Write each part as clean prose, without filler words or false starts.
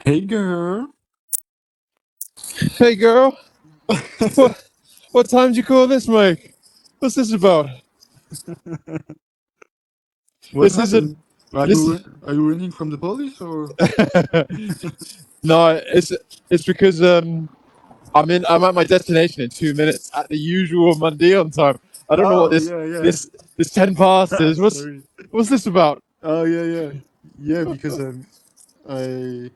Hey girl. Hey girl, what what time did you call this, Mike? What's this about? What This isn't happened? Are this. you running from the police or? No, it's because I'm at my destination in 2 minutes at the usual Mondaeon time. I don't know what Oh this yeah, yeah. this 10 past is. Sorry. What's this about? Oh yeah, yeah, yeah. Because I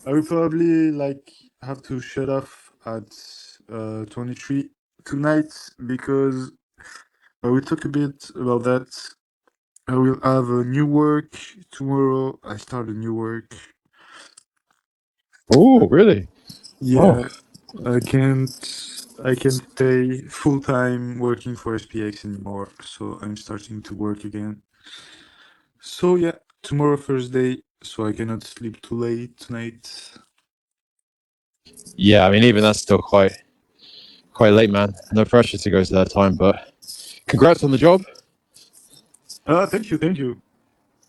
I will probably like have to shut off at 23 tonight because I will talk a bit about that. I will have a new work tomorrow. I start a new work. Oh, really? Oh, Yeah, I can't stay full time working for SPX anymore, so I'm starting to work again. So yeah, tomorrow Thursday, so I cannot sleep too late tonight. yeah. I mean, even that's still quite late, man. No pressure to go to that time, but congrats on the job. Thank you, thank you.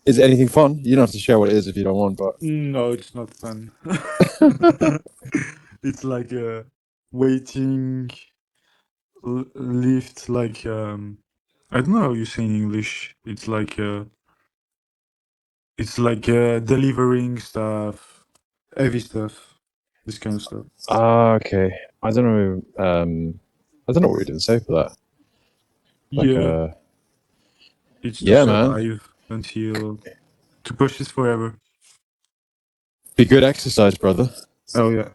Is it anything fun? You don't have to share what it is if you don't want, but No, it's not fun. It's like waiting lift, like I don't know how you say in English. It's like delivering stuff, heavy stuff, this kind of stuff. okay. I don't know. I don't know what we didn't say for that. Like, Yeah, it's to yeah, man. survive until to Persist Forever. Be good exercise, brother. Oh yeah.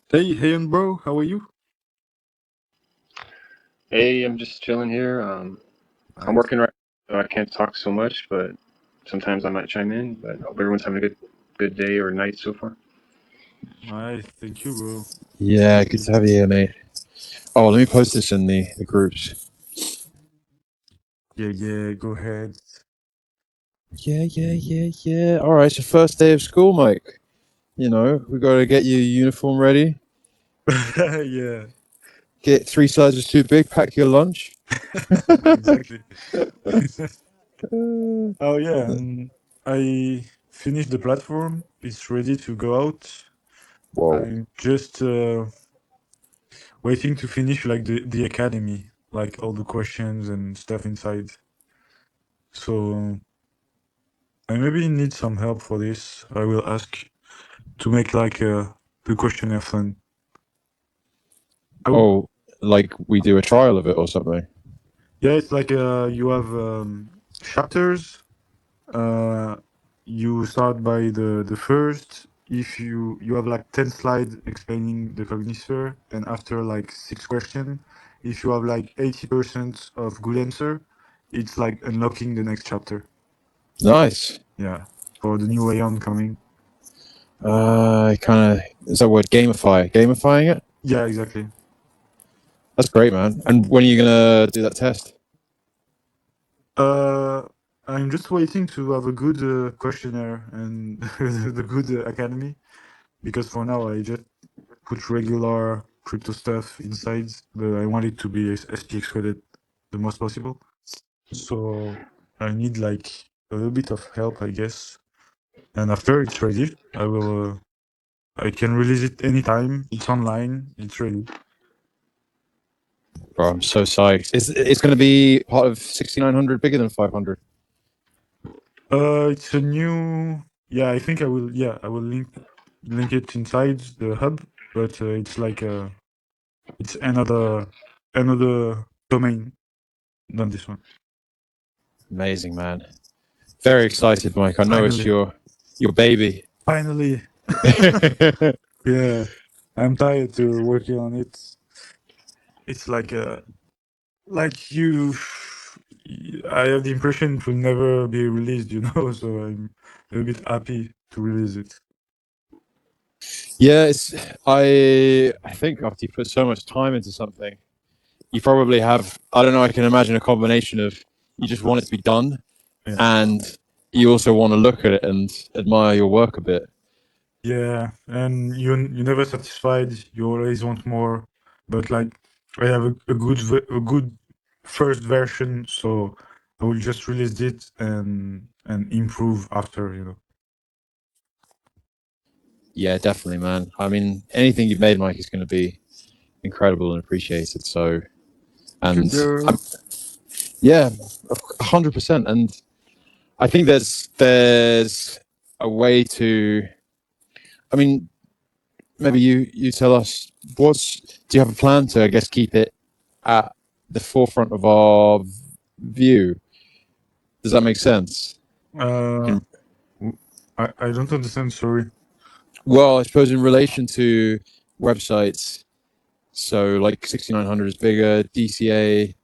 Hey, hey, and bro, how are you? Hey, I'm just chilling here. I'm Nice, working right now, so I can't talk so much, but sometimes I might chime in. But I hope everyone's having a good day or night so far. nice. Thank you, bro. Yeah, Thank good you. to have you here, mate. Oh, let me post this in the groups. Yeah, yeah. Go ahead. Yeah. All right, so first day of school, Mike. You know, we got to get your uniform ready. Yeah, Get 3 sizes too big. Pack your lunch. exactly. Oh yeah, and I finished the platform. It's ready to go out. Whoa. I'm just waiting to finish like the academy, like all the questions and stuff inside. So I maybe need some help for this. I will ask to make like the questionnaire fun. Oh, Oh, like we do a trial of it or something. yeah, it's like you have chapters. Uh, you start by the first. If you have like 10 slides explaining the cognizer, and after like 6 questions, if you have like 80% of good answer, it's like unlocking the next chapter. Nice. Yeah, for the new Aeon coming. Kind of is that word gamifying it. Yeah, exactly. That's great, man. And when are you gonna do that test? Uh, I'm just waiting to have a good questionnaire and the good academy, because for now I just put regular crypto stuff inside, but I want it to be SPX coded the most possible. So I need like a little bit of help, I guess. And after it's ready, I can release it anytime. It's online. It's ready. Bro, I'm so psyched. It's gonna be part of 6900 bigger than 500. It's a new. Yeah, I think I will. Yeah, I will link it inside the hub, but it's like it's another domain than this one. Amazing, man. Very excited, Mike. I know it's Finally, your baby. finally. Yeah, I'm tired to working on it. It's like you. I have the impression it will never be released, so I'm a bit happy to release it. Yeah, I think after you put so much time into something, you probably have, I don't know, I can imagine a combination of you just want it to be done Yeah. and you also want to look at it and admire your work a bit. Yeah, and you never satisfied. You always want more. But like, I have a good first version, so I will just release it and improve after. Yeah, definitely, man. I mean, anything you've made, Mike, is going to be incredible and appreciated. So, and Sugar. yeah, 100%. And I think there's a way to. I mean, maybe you tell us do you have a plan to, I guess, keep it at the forefront of our view? Does that make sense? Uh, In, I don't understand. Sorry. well, I suppose in relation to websites, so like 6900 is bigger, DCA.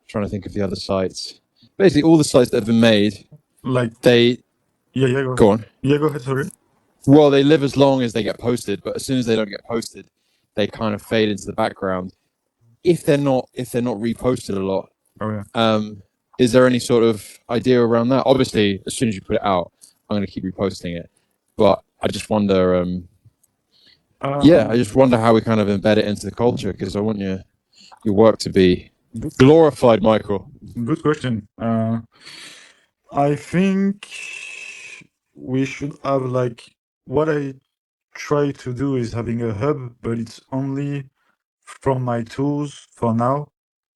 Trying to think of the other sites. Basically, all the sites that have been made, Like, they yeah, go on. Yeah, go ahead. Sorry. Well, they live as long as they get posted, but as soon as they don't get posted, they kind of fade into the background. If they're not reposted a lot, Oh yeah. is there any sort of idea around that? Obviously, as soon as you put it out, I'm going to keep reposting it. But I just wonder, I just wonder how we kind of embed it into the culture, because I want your work to be glorified, Michael. Good question. I think we should have like what I try to do is having a hub, but it's only from my tools for now.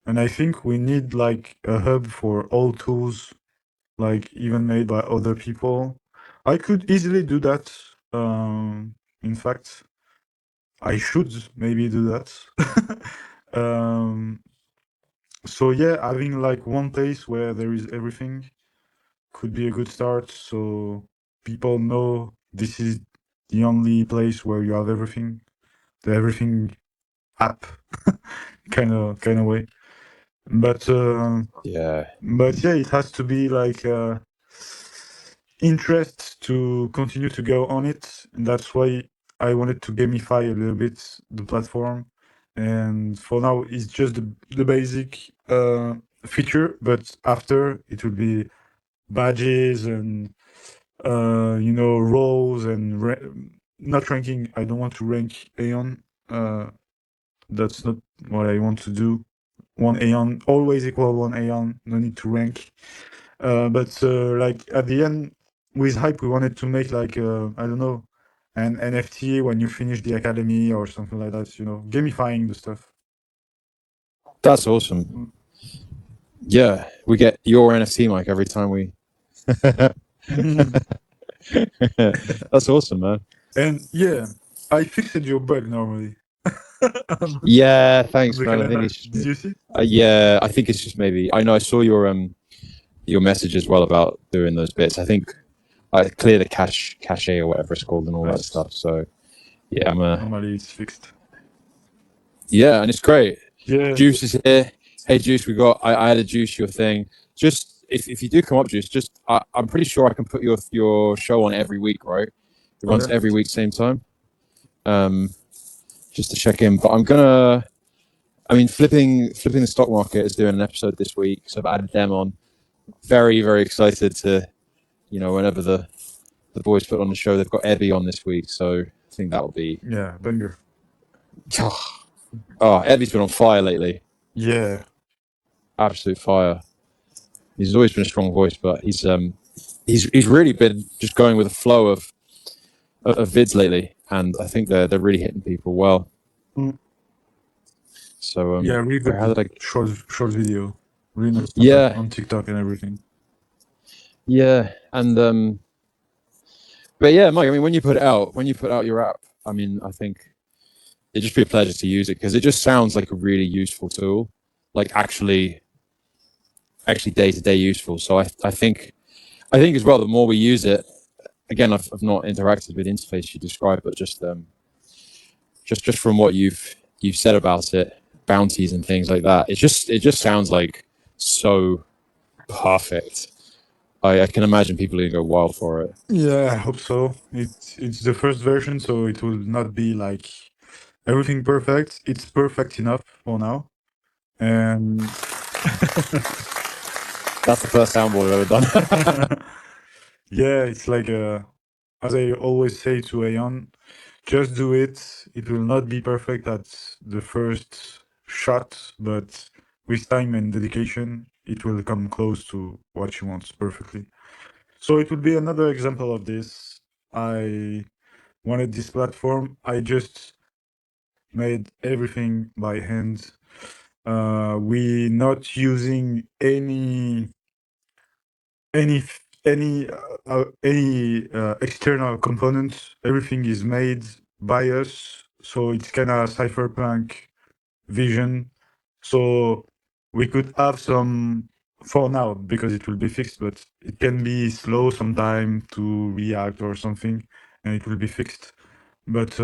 And I think we need like a hub for all tools, like even made by other people. I could easily do that. In fact, I should maybe do that. um, so yeah, having like one place where there is everything could be a good start. So people know this is the only place where you have everything, the everything app, kind of way. But Yeah, yeah, it has to be like interest to continue to go on it, and that's why I wanted to gamify a little bit the platform. And for now, it's just the basic feature, but after it will be badges and roles and not ranking. I don't want to rank Aeon. That's not what I want to do. One Aeon always equal one Aeon. No need to rank. But like at the end with hype, we wanted to make like I don't know, an NFT when you finish the academy or something like that. Gamifying the stuff. that's awesome. Yeah, we get your NFT, Mike, every time we. That's awesome, man. And yeah, I fixed your bug normally. on Yeah, on thanks, the man. I think calendar. it's just Did you see? yeah, I think it's just maybe. I know I saw your message as well about doing those bits. I think I clear the cache or whatever it's called and all that Nice. stuff. So yeah, I'm a Normally it's fixed. yeah, and it's great. Yeah. Juice is here. Hey, Juice, I had a Juice your thing. Just if you do come up, Juice, just I'm pretty sure I can put your show on every week, right? It Oh runs yeah. every week, same time. Just to check in. But I'm gonna. I mean, flipping the stock market is doing an episode this week, so I've added them on. Very very excited to, whenever the boys put on the show, they've got Ebby on this week, so I think that'll be. Yeah. Banger. Oh, Ebby's been on fire lately. Yeah. Absolute fire. He's always been a strong voice, but he's really been just going with a flow of vids lately, and I think they're really hitting people well. Mm. So Yeah. Really where how good did I? short video. Really nice content Yeah, on TikTok and everything. yeah, and but yeah, Mike. I mean, when you put out your app, I mean, I think it'd just be a pleasure to use it because it just sounds like a really useful tool, like actually day to day useful. So I think as well, the more we use it, again, I've not interacted with the interface you described, but just from what you've said about it, bounties and things like that, it just sounds like so perfect. I can imagine people are gonna go wild for it. Yeah, I hope so. It's the first version, so it will not be like everything perfect. It's perfect enough for now. And That's the first soundboard I've ever done. yeah, it's like as I always say to Aeon, just do it. It will not be perfect at the first shot, but with time and dedication, it will come close to what you want perfectly. So it will be another example of this. I wanted this platform, I just made everything by hand. We not using any external components. Everything is made by us, so it's kind of cypherpunk vision. So we could have some for now because it will be fixed, but it can be slow sometime to react or something, and it will be fixed. But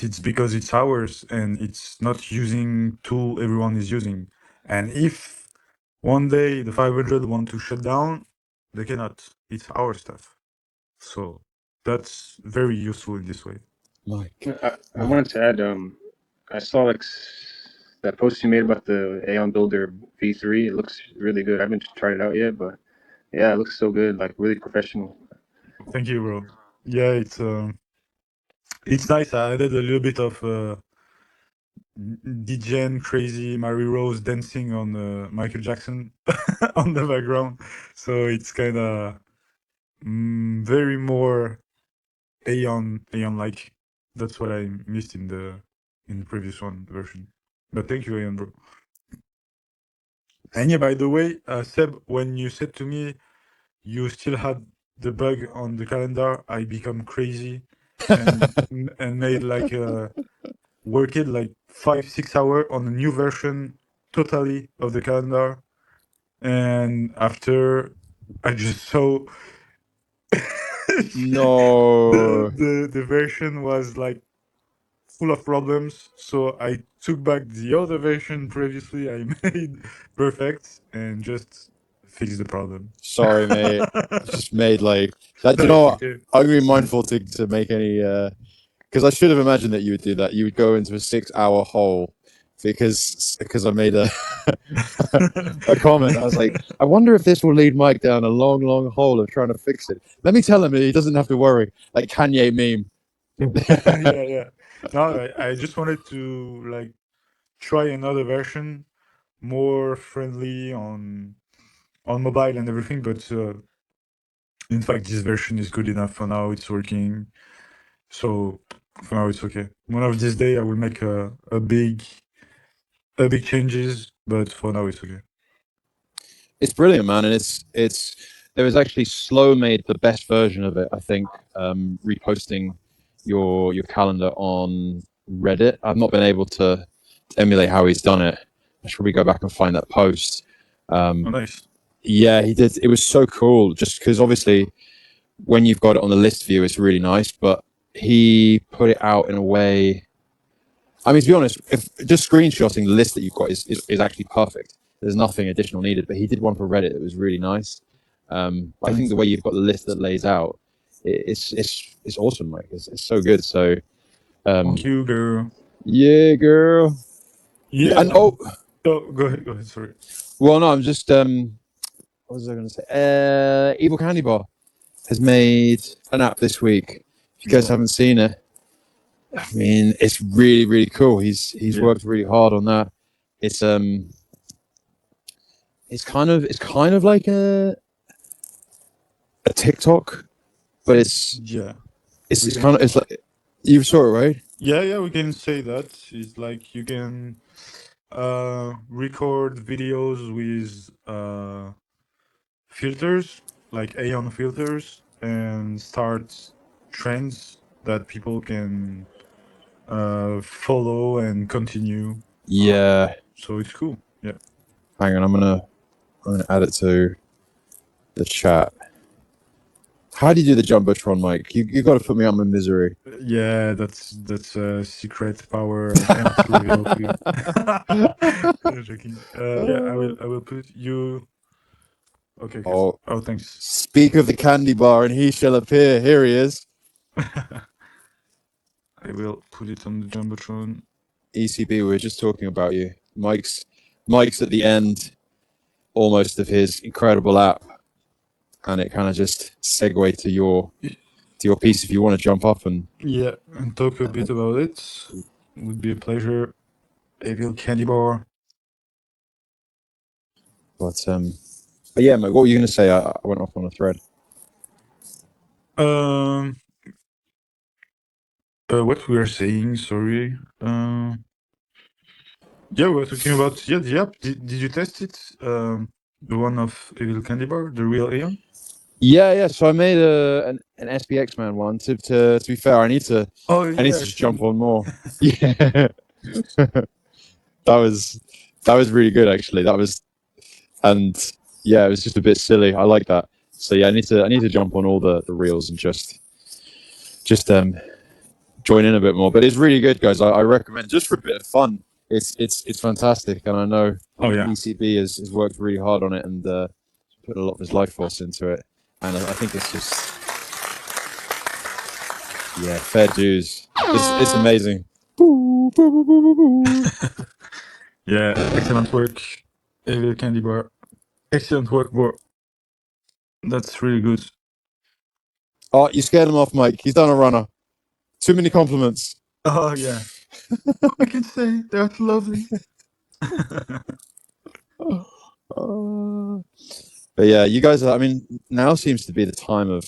it's because it's ours and it's not using tool everyone is using. And if one day the 500 want to shut down, they cannot. It's our stuff. So that's very useful in this way. Mike. I wanted to add, I saw like that post you made about the Aeon Builder V3. It looks really good. I haven't tried it out yet, but yeah, it looks so good, like really professional. Thank you, bro. Yeah, it's nice. I added a little bit of DJing crazy Mary Rose dancing on Michael Jackson on the background, so it's kind of very more Aeon like. That's what I missed in the previous one version. But thank you, Aeon, bro. And yeah, by the way, Seb, when you said to me you still had the bug on the calendar, I become crazy and made like worked like 5-6 hours on a new version totally of the calendar. And after I just saw No. the version was like full of problems. So I took back the other version previously I made perfect and just fixed the problem. Sorry, mate. Just made like that. No, You know it's what? okay. I'm gonna be mindful to make any because I should have imagined that you would do that. You would go into a 6 hour hole because I made a a comment. I was like, I wonder if this will lead Mike down a long, long hole of trying to fix it. Let me tell him he doesn't have to worry. Like Kanye meme. Yeah, yeah. No, I just wanted to like try another version more friendly on mobile and everything, but in fact this version is good enough for now. It's working, so for now it's okay. One of these days I will make a big changes, but for now it's okay. It's brilliant, man, and it's there was actually Slow made the best version of it. I think reposting your calendar on Reddit. I've not been able to emulate how he's done it. I should probably go back and find that post. Oh, nice. Yeah, he did. It was so cool, just because obviously when you've got it on the list view, it's really nice. But he put it out in a way. I mean, to be honest, if just screenshotting the list that you've got is actually perfect. There's nothing additional needed. But he did one for Reddit that was really nice. I think the way you've got the list that lays out, it's awesome, Mike. It's so good. So, Thank you, girl. yeah, girl. Yeah. And oh, Go ahead. Go ahead. Sorry. well, no, I'm just what was I going to say? Evil Candy Bar has made an app this week. If you guys Yeah. haven't seen it, I mean, it's really, really cool. He's Yeah. worked really hard on that. It's kind of like a TikTok, but Yeah. it's kind of it's like you saw it, right? Yeah, yeah, we can say that. It's like you can record videos with filters, like Aeon filters, and start trends that people can follow and continue. Yeah. So it's cool. Yeah. Hang on, I'm gonna add it to the chat. How do you do the jumbotron, Mike? You got to put me out of my misery. Yeah, that's a secret power I can't reveal to you. I'm joking. Yeah, I will put you. Okay, okay. Oh, Oh, thanks. speak of the candy bar, and he shall appear. Here he is. I will put it on the jumbotron. ECB, we were just talking about you. Mike's at the end, almost of his incredible app, and it kind of just segue to your piece if you want to jump up and Yeah, and talk a bit about it. Would be a pleasure. Evil Candy Bar. but yeah, Mike, what were you going to say? I went off on a thread. Um, what we are saying? Sorry. Yeah, we were talking about the app. Did you test it? The one of Evil Candy Bar, the real Aeon. Yeah. So I made an SPX man one. To be fair, I need to Oh I need yeah, to just jump on more. Yeah, that was really good actually. And yeah, it was just a bit silly. I like that. So yeah, I need to jump on all the reels and just join in a bit more. But it's really good, guys. I recommend just for a bit of fun. It's fantastic, and I know Oh yeah. ECB has worked really hard on it and put a lot of his life force into it. And I think it's just fair dues. It's amazing. Yeah, excellent work, Evil Candy Bar. Excellent work, bro. That's really good. Oh, you scared him off, Mike. He's done a runner. Too many compliments. Oh yeah. I can say that's lovely. But yeah, you guys are, I mean, now seems to be the time of,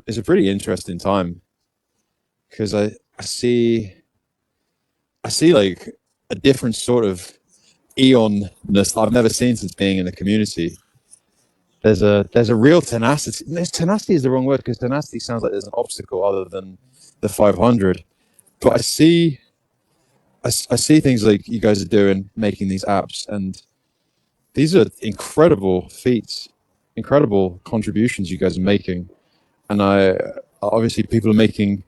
it's a pretty interesting time because I see like a different sort of Eonness I've never seen since being in the community. There's a real tenacity. Tenacity is the wrong word because tenacity sounds like there's an obstacle other than the 500. But I see things like you guys are doing, making these apps, and these are incredible feats, incredible contributions you guys are making. And I obviously people are making.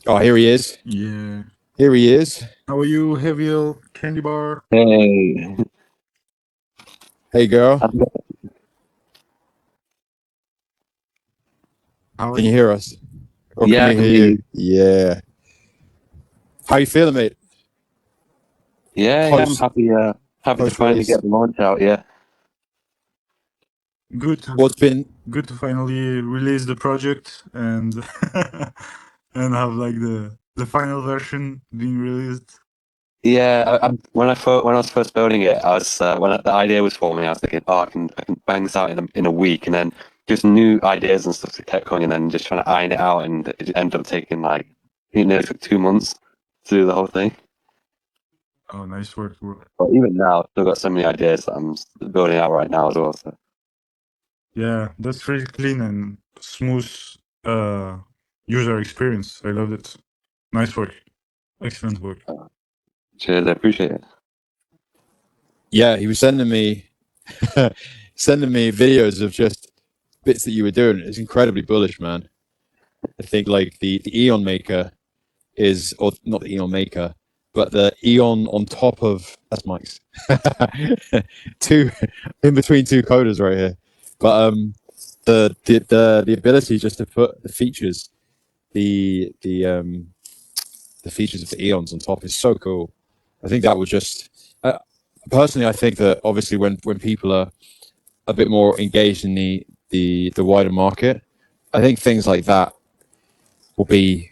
Oh, here he is. Yeah. Here he is. How are you, Evil Candy Bar? Hey, Hey, girl. How are Can you you? hear us? Or can yeah, I we can hear hear you? you. Yeah. How you feeling, mate? Yeah, I'm Post happy. Happy to post finally release. get the launch out. Yeah, Good to What's been good to finally release the project and and have like the final version being released. yeah. When I was first building it, I was when the idea was forming, I was thinking, oh, I can bang this out in a week, and then just new ideas and stuff that kept coming, and then just trying to iron it out, and it ended up taking like I think it nearly took 2 months to do the whole thing. Oh, nice work, bro. But even now, I've still got so many ideas that I'm building out right now as well. So Yeah, that's really clean and smooth user experience. I loved it. Nice work. Excellent work. cheers, I appreciate it. yeah, he was sending me videos of just bits that you were doing. It's incredibly bullish, man. I think like the Eon maker is, or not the Eon maker, but the Eon on top of that's Mike's. Two in between two coders right here. But the ability just to put the features, the features of the Eons on top is so cool. I think that would just personally, I think that obviously when people are a bit more engaged in the wider market, I think things like that will be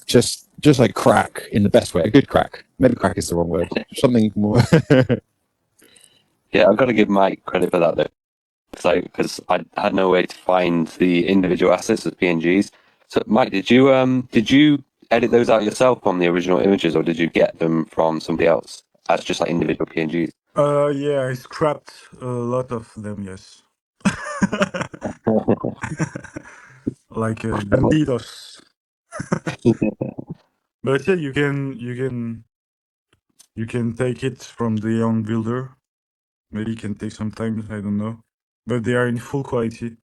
just like crack in the best way, a good crack. Maybe crack is the wrong word. Something more. Yeah, I've got to give Mike credit for that though. Because I had no way to find the individual assets as PNGs. So, Mike, did you edit those out yourself from the original images, or did you get them from somebody else as just like individual PNGs? Yeah, I scrapped a lot of them, yes. Like banditos. But yeah, you can take it from the young builder. Maybe it can take some time, I don't know. But they are in full quality.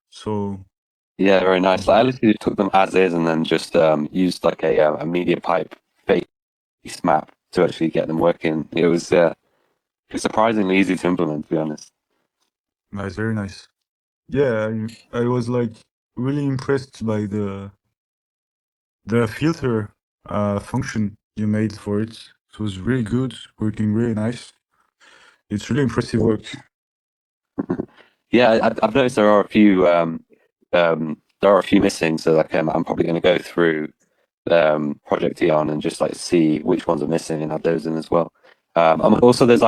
So Yeah, very nice. Like, I literally took them as is and then just used like a media pipe face map to actually get them working. It was surprisingly easy to implement, to be honest. nice, very nice. Yeah, I was like really impressed by the filter function you made for it. It was really good, working really nice. It's really impressive work. Yeah, I've noticed there are a few missing. So like I'm probably going to go through Project Eon and just like see which ones are missing and add those in as well. Also there's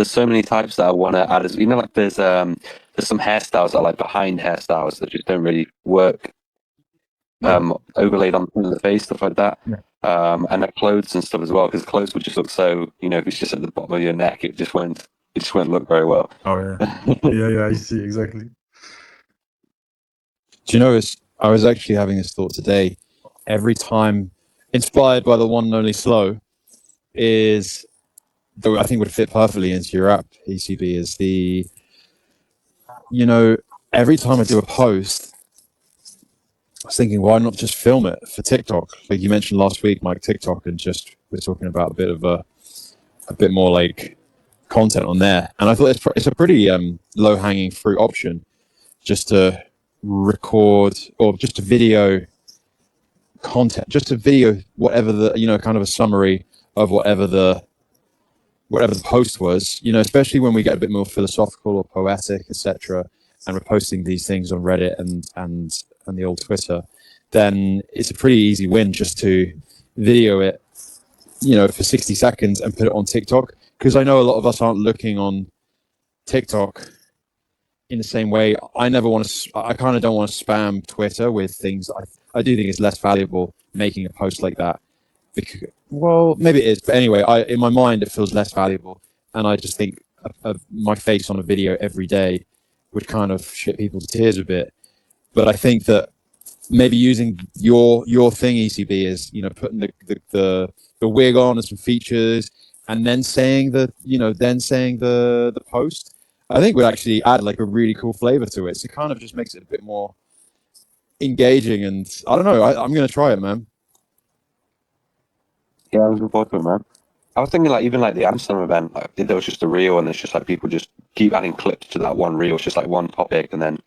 so many types that I want to add as like there's some hairstyles that are like behind hairstyles that just don't really work overlaid on the face, stuff like that. Yeah. And the clothes and stuff as well, because clothes would just look so, if it's just at the bottom of your neck, it just won't look very well. Oh yeah. Yeah, I see exactly. Do you know, I was actually having this thought today. Every time, inspired by the one and only Slow, is, though I think would fit perfectly into your app, ECB, is every time I do a post, I was thinking, why not just film it for TikTok? Like you mentioned last week, Mike, TikTok, and just we're talking about a bit more like content on there. And I thought it's a pretty low hanging fruit option, just to record or just to video content, just to video whatever the kind of a summary of whatever the post was, especially when we get a bit more philosophical or poetic, etc., and we're posting these things on Reddit and the old Twitter, then it's a pretty easy win just to video it, for 60 seconds and put it on TikTok. Because I know a lot of us aren't looking on TikTok in the same way. I kind of don't want to spam Twitter with things. I do think it's less valuable making a post like that. Well, maybe it is, but anyway, in my mind it feels less valuable, and I just think of my face on a video every day would kind of shit people to tears a bit. But I think that maybe using your thing, ECB, is putting the wig on and some features, and then saying the post, I think would actually add like a really cool flavor to it. So it kind of just makes it a bit more engaging, and I don't know. I'm gonna try it, man. Yeah, I was looking forward to it, man. I was thinking even the Amsterdam event, like there was just a reel, and it's just like people just keep adding clips to that one reel. It's just like one topic, and then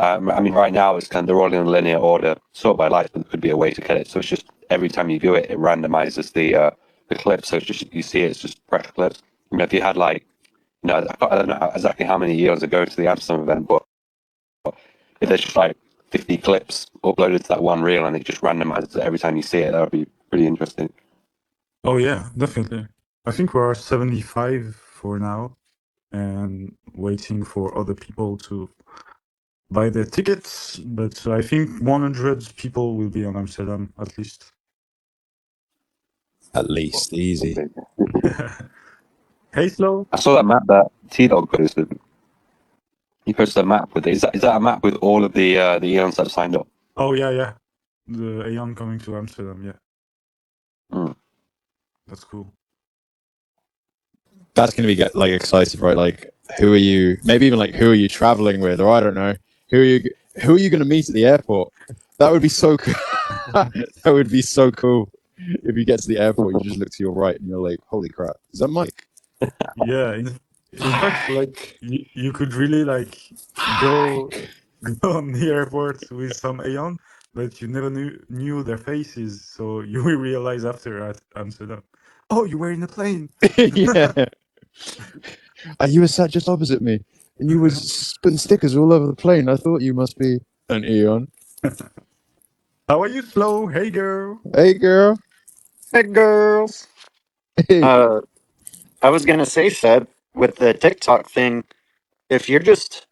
I mean, right now it's they're all in a linear order, sort by life, but there could be a way to get it. So it's just every time you view it, it randomizes the clips. So it's just you see it's just fresh clips. If you had I don't know exactly how many years ago to the Amsterdam event, but if there's just 50 clips uploaded to that one reel and it just randomizes it every time you see it, that would be pretty interesting. Oh yeah, definitely. I think we are 75 for now, and waiting for other people to buy their tickets. But I think 100 people will be on Amsterdam at least. At least easy. Hey, Slow. I saw that map that T-Dog posted. He posted a map with it. Is that a map with all of the Eons that have signed up? Oh yeah. The Aeon coming to Amsterdam. Yeah, that's cool. That's going to be like excited, right? Like, who are you? Maybe even like, who are you traveling with? Or I don't know. Who are you going to meet at the airport? That would be so cool. That would be so cool. If you get to the airport, you just look to your right and you're like, holy crap, is that Mike? Yeah, in fact, you could really go on the airport with some Aeon, but you never knew their faces, so you will realize after at Amsterdam. Oh, you were in a plane. Yeah. And you were sat just opposite me, and you was putting stickers all over the plane. I thought you must be an Eon. How are you, Slow? Hey, girl. Hey, girl. Hey, girls. Hey. I was gonna say, Seb, with the TikTok thing, if you're just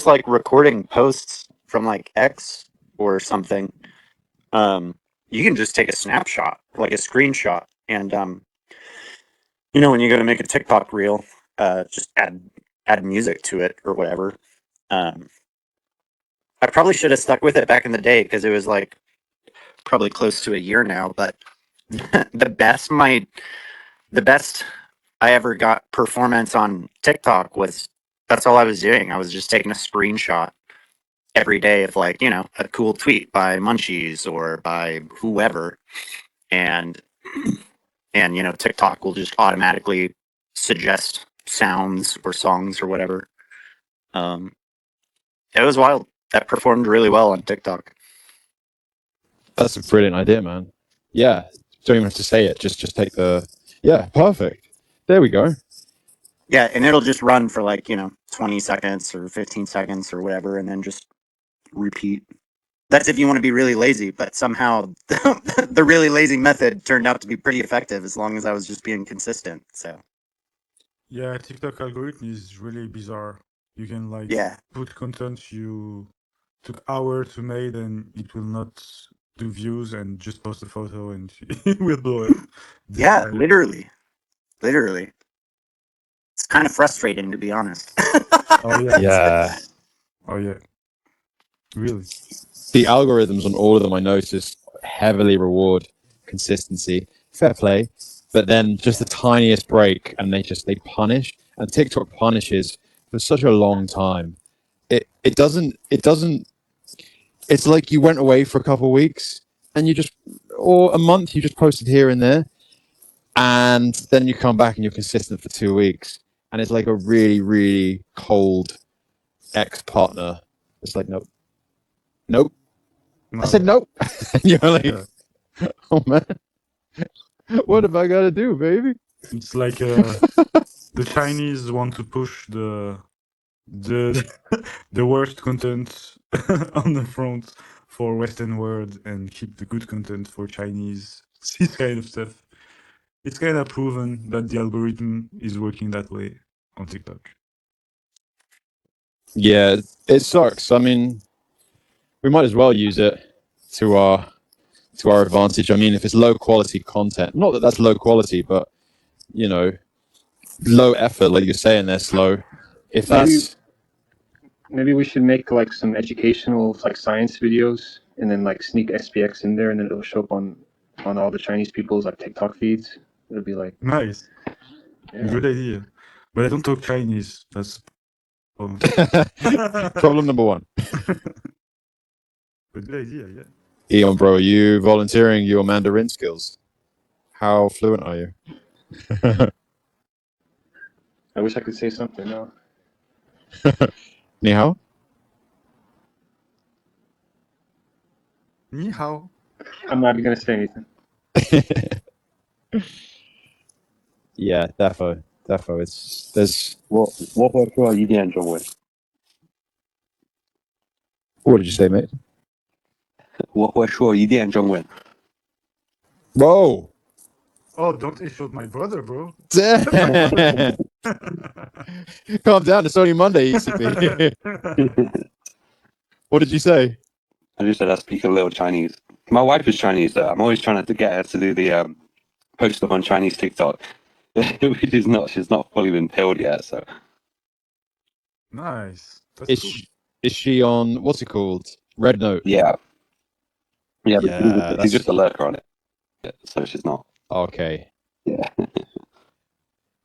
like recording posts from like X or something, you can just take a snapshot, like a screenshot, and when you go to make a TikTok reel, just add music to it or whatever. I probably should have stuck with it back in the day because it was like probably close to a year now, but the best I ever got performance on TikTok was that's all I was doing. I was just taking a screenshot every day of a cool tweet by Munchies or by whoever, and TikTok will just automatically suggest sounds or songs or whatever. It was wild. That performed really well on TikTok. That's a brilliant idea, man. Yeah, don't even have to say it. Just take the. Yeah, perfect. There we go. Yeah, and it'll just run for 20 seconds or 15 seconds or whatever, and then just repeat. That's if you want to be really lazy, but somehow the really lazy method turned out to be pretty effective as long as I was just being consistent. So Yeah, TikTok algorithm is really bizarre. You can yeah, put content you took hours to make, and it will not do views and just post a photo and she will blow up. Yeah, literally. It's kind of frustrating, to be honest. Oh yeah. Yeah. Oh yeah. Really. The algorithms on all of them, I noticed, heavily reward consistency. Fair play. But then just the tiniest break and they punish. And TikTok punishes for such a long time. It doesn't it's like you went away for a couple of weeks and you just or a month you just posted here and there and then you come back and you're consistent for 2 weeks and it's like a really really cold ex-partner. It's like nope. I said nope. And you're like, Yeah. oh man, what have I got to do, baby? It's like the Chinese want to push the the worst content on the front for Western world and keep the good content for Chinese. This kind of stuff. It's kind of proven that the algorithm is working that way on TikTok. Yeah, it sucks. I mean, we might as well use it to our advantage. I mean, if it's low quality content, not that that's low quality, but you know, low effort, like you're saying, they're slow. If that's Maybe we should make like some educational like science videos and then like sneak SPX in there and then it'll show up on all the Chinese people's like TikTok feeds. It'll be like Nice. yeah. Good idea. But I don't talk Chinese. That's problem number one. But good idea, yeah. Eon, bro, are you volunteering your Mandarin skills? How fluent are you? I wish I could say something now. Ni hao? Ni hao. I'm not gonna say anything. Yeah, defo. It's there's. 我会说一点中文， What did you say, mate? 我会说一点中文。 Whoa! Oh, don't insult my brother, bro. Damn. Calm down. It's only Monday, ECP. What did you say? I just said I speak a little Chinese. My wife is Chinese, though. I'm always trying to get her to do the post stuff on Chinese TikTok, which is not. She's not fully been pilled yet. So Nice. That's cool. Is she on what's it called? Red Note. yeah. But Yeah, she's just a lurker on it. Yeah, so she's not. Okay. Yeah.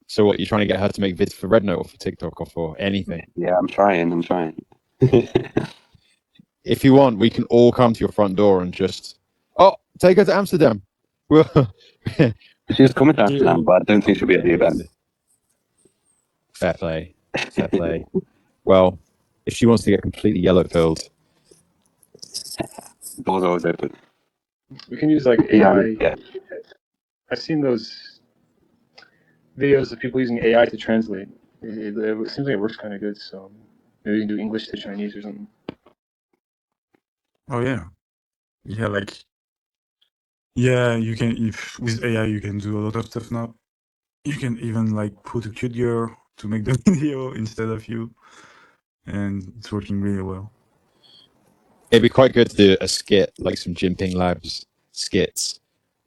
So what? You're trying to get her to make vids for Red Note or for TikTok or for anything? Yeah, I'm trying. If you want, we can all come to your front door and just take her to Amsterdam. She's coming to Amsterdam, but I don't think she'll be at the event. Fair play. Well, if she wants to get completely yellow pilled, Doors are always open. We can use like AI. Yeah. I've seen those videos of people using AI to translate. It seems like it works kind of good. So maybe we can do English to Chinese or something. Oh yeah. Yeah, like you can if with AI you can do a lot of stuff now. You can even like put a cute girl to make the video instead of you. And it's working really well. it'd be quite good to do a skit, like some Jinping Labs skits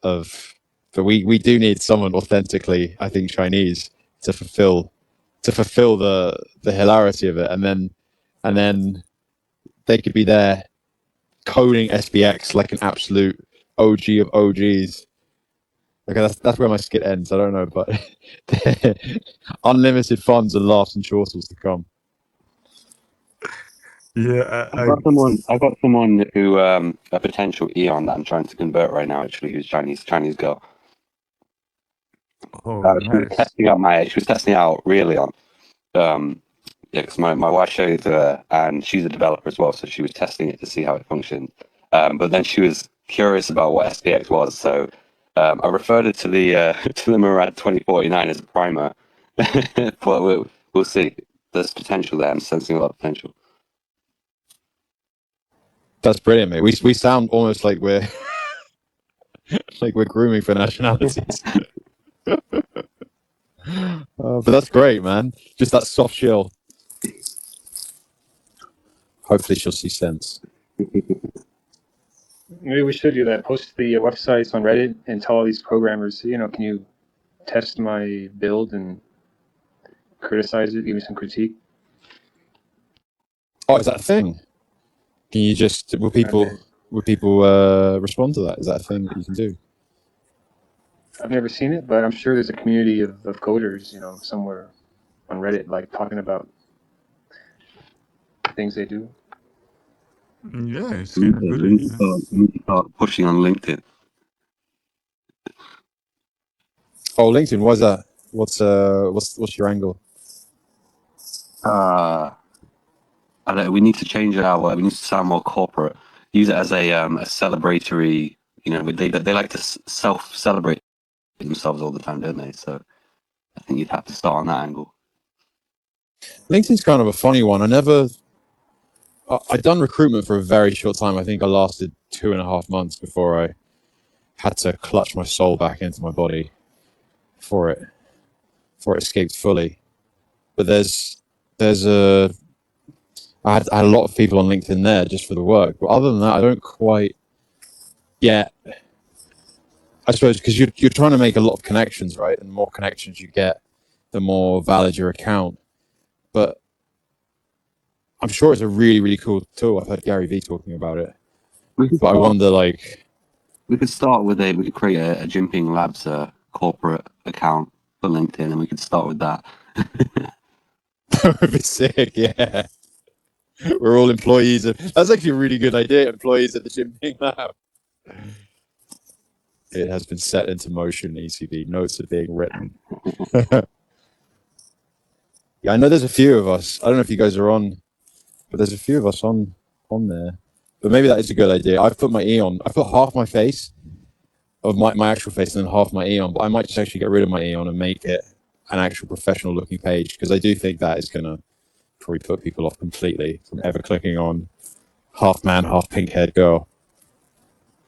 of. But we do need someone authentically, I think, Chinese to fulfill the hilarity of it, and then they could be there coding SPX like an absolute OG of OGs. Okay, that's where my skit ends. I don't know, but unlimited funds and laughs and chortles to come. Yeah, I've got someone who a potential Eon that I'm trying to convert right now. Actually, who's Chinese girl. Oh, She was nice. testing out she was testing out really on. Because my wife showed it to her, and she's a developer as well, so she was testing it to see how it functioned. But then she was curious about what SPX was, so I referred her to the to the Murad 2049 as a primer. But we'll see. There's potential there. I'm sensing a lot of potential. That's brilliant, mate. We sound almost like we're like we're grooming for nationalities. But that's great, man. Just that soft shell. Hopefully, she'll see sense. Maybe Maybe we should do that. Post the websites on Reddit and tell all these programmers, can you test my build and criticize it, give me some critique? Oh, is that a thing? Can you just will people respond to that? Is that a thing that you can do? I've never seen it, but I'm sure there's a community of coders, somewhere on Reddit, like talking about things they do. Yeah, it's We kind of need good to idea. start pushing on LinkedIn. Oh, LinkedIn. Why's that? What's your angle? I don't know, we need to change our. We need to sound more corporate. Use it as a celebratory. They like to self-celebrate themselves all the time, don't they? So I think you'd have to start on that angle. LinkedIn's kind of a funny one. I'd done recruitment for a very short time. I think I lasted 2.5 months before I had to clutch my soul back into my body before it escaped fully. But I had a lot of people on LinkedIn there just for the work. But other than that, I don't quite get. I suppose because you're trying to make a lot of connections, right? And the more connections you get, the more valid your account. But I'm sure it's a really, really cool tool. I've heard Gary Vee talking about it. But I wonder, like, we could start with we could create a Jimping Labs corporate account for LinkedIn, and we could start with that. that would be sick. Yeah, we're all employees. That's actually a really good idea. Employees at the Jimping Lab. It has been set into motion. ECB notes are being written. Yeah, I know there's a few of us. I don't know if you guys are on, but there's a few of us on there. But maybe that is a good idea. I've put my Eon. I put half my face of my actual face and then half my Eon. But I might just actually get rid of my Eon and make it an actual professional looking page because I do think that is going to probably put people off completely from ever clicking on half man, half pink haired girl.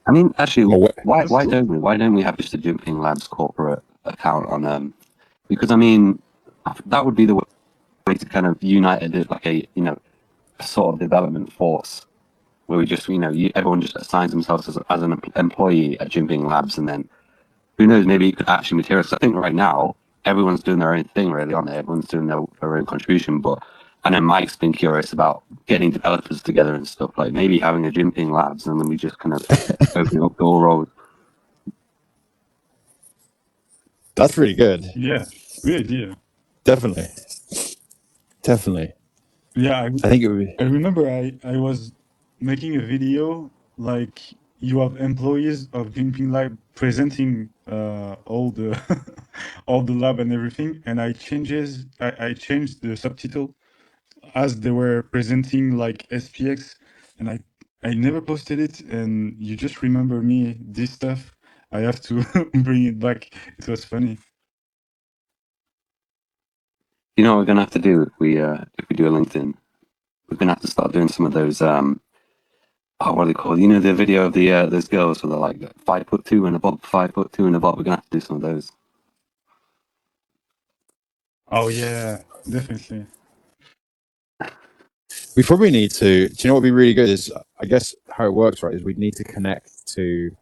I mean, actually, Or why don't we have just a Jimping Labs corporate account on because I mean that would be the way to kind of unite it like a sort of development force where we just everyone just assigns themselves as an employee at Jimping Labs, and then who knows, maybe it could actually materialize. I think right now everyone's doing their own thing really on there. Everyone's doing their own contribution, but I know Mike's been curious about getting developers together and stuff, like maybe having a Jimping Labs, and then we just kind of open up door roles. that's really good. Yeah, good idea. Definitely. Yeah, I think it would be. I remember I was making a video like you have employees of Jinping Lab presenting all the all the lab and everything, and I changed the subtitle as they were presenting like SPX, and I never posted it, and you just remember me this stuff. I have to bring it back. It was funny. You know what we're gonna have to do if we do a LinkedIn? We're gonna have to start doing some of those what are they called? You know the video of the those girls who are like 5'2" and above, 5'2" and above. We're gonna have to do some of those. Oh yeah, definitely. We probably need to. Do you know what would be really good is? I guess how it works, right? Is we'd need to connect to.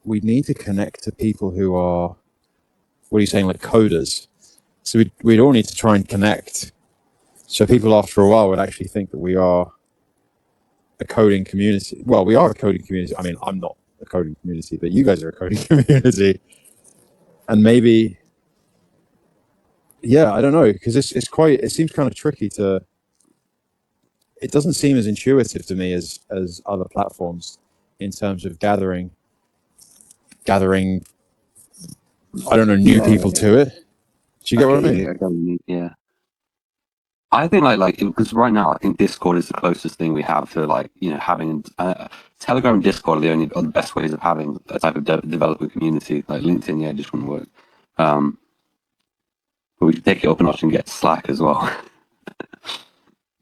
We'd need to connect to people who are. What are you saying, like coders? So we'd all need to try and connect. So people after a while would actually think that we are a coding community. Well, we are a coding community. I mean, I'm not a coding community, but you guys are a coding community. And maybe, yeah, I don't know, because it's quite. It seems kind of tricky to. It doesn't seem as intuitive to me as other platforms in terms of gathering. I don't know, new people to it. Do you get what I mean? Yeah. I think because right now I think Discord is the closest thing we have to having Telegram and Discord are the best ways of having a type of developer community. Like LinkedIn, yeah, just wouldn't work. But we could take it up a notch and get Slack as well.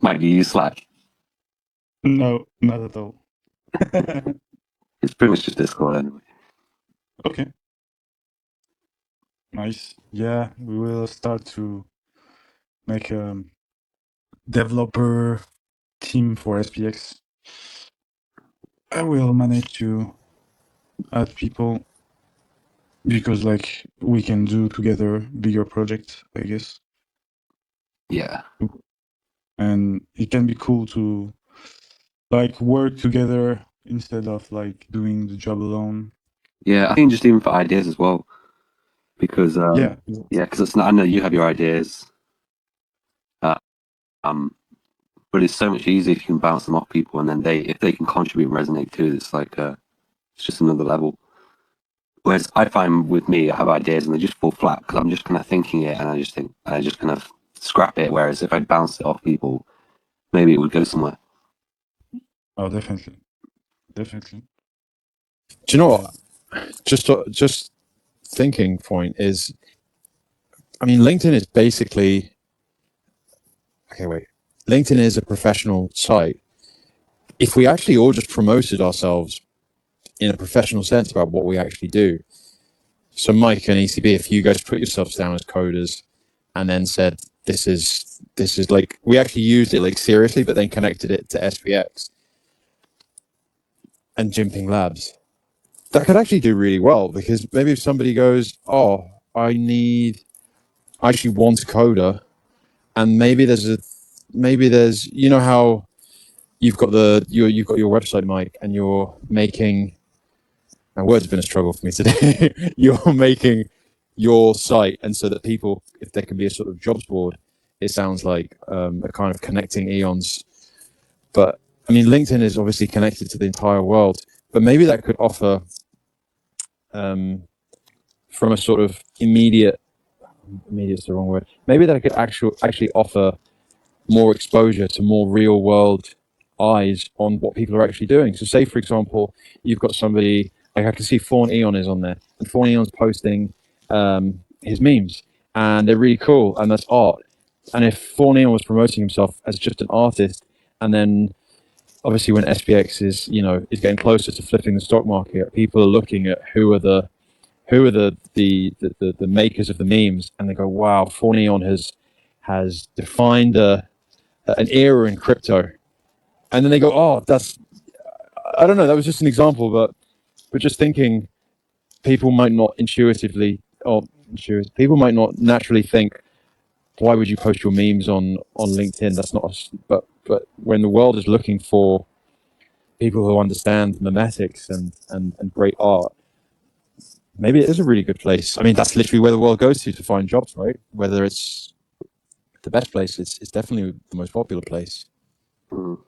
Mike, do you use Slack? No, not at all. It's pretty much just Discord anyway. Okay. Nice. Yeah, we will start to make a developer team for SPX. I will manage to add people because like we can do together bigger projects, I guess. Yeah. And it can be cool to like work together instead of like doing the job alone. Yeah, I think just even for ideas as well, because Yeah. because it's not. I know you have your ideas, uh, um, but it's so much easier if you can bounce them off people, and then if they can contribute and resonate too, it's like it's just another level. Whereas I find with me, I have ideas and they just fall flat because I'm just kind of thinking it, and I just kind of scrap it. Whereas if I bounce it off people, maybe it would go somewhere. Oh, definitely. Definitely. Do you know what? Just thinking point is, I mean, LinkedIn is basically okay. Wait, LinkedIn is a professional site. If we actually all just promoted ourselves in a professional sense about what we actually do, so Mike and ECB, if you guys put yourselves down as coders and then said this is like we actually used it like seriously, but then connected it to SPX and Jimping Labs, that could actually do really well because maybe if somebody goes, oh, I actually want a coder, and maybe there's you know how you've got you've got your website, Mike, and you're making. My words have been a struggle for me today. You're making your site, and so that people, if there can be a sort of jobs board, it sounds like a kind of connecting eons. But I mean, LinkedIn is obviously connected to the entire world, but maybe that could offer from a sort of immediate is the wrong word. Maybe that could actually offer more exposure to more real world eyes on what people are actually doing. So say for example, you've got somebody like I can see Fawn Eon is on there, and Fawn Eon's posting his memes, and they're really cool, and that's art. And if Fawn Eon was promoting himself as just an artist, and then obviously when SPX is getting closer to flipping the stock market, people are looking at who are the makers of the memes, and they go, wow, Fawn Eon has defined an era in crypto, and then they go, oh, that's I don't know, that was just an example, but just thinking, people might not people might not naturally think, why would you post your memes on LinkedIn? That's not but when the world is looking for people who understand memetics and great art, maybe it is a really good place. I mean, that's literally where the world goes to find jobs, right? Whether it's the best place, it's definitely the most popular place. Mm.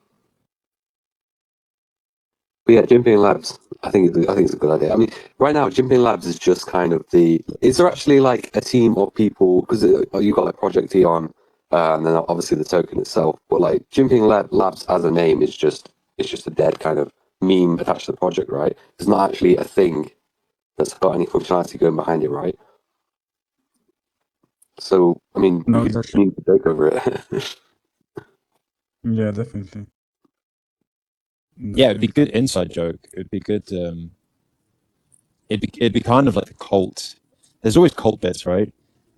But yeah, Jimping Labs, I think it's a good idea. I mean, right now, Jimping Labs is just kind of the. Is there actually like a team of people? Because you've got like Project Eon, and then obviously the token itself. But like Jimping Labs as a name is just a dead kind of meme attached to the project, right? It's not actually a thing that's got any functionality going behind it, right? So I mean, No, you exactly. need to take over it. Yeah, definitely. Yeah, it'd be good inside joke. It'd be good. It'd be kind of like a cult. There's always cult bits, right?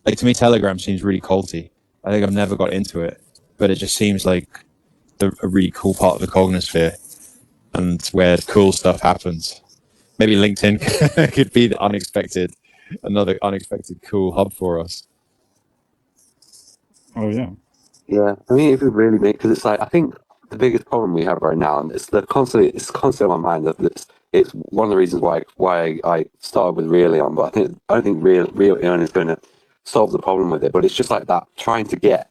Like to me, Telegram seems really culty. I think I've never got into it, but it just seems like a really cool part of the cognosphere and where cool stuff happens. Maybe LinkedIn could be another unexpected cool hub for us. Oh yeah. Yeah, I mean, if we really make, because it's like I think the biggest problem we have right now, and it's constantly on my mind that it's one of the reasons why I started with Realion, but I don't think Realion is going to solve the problem with it. But it's just like that trying to get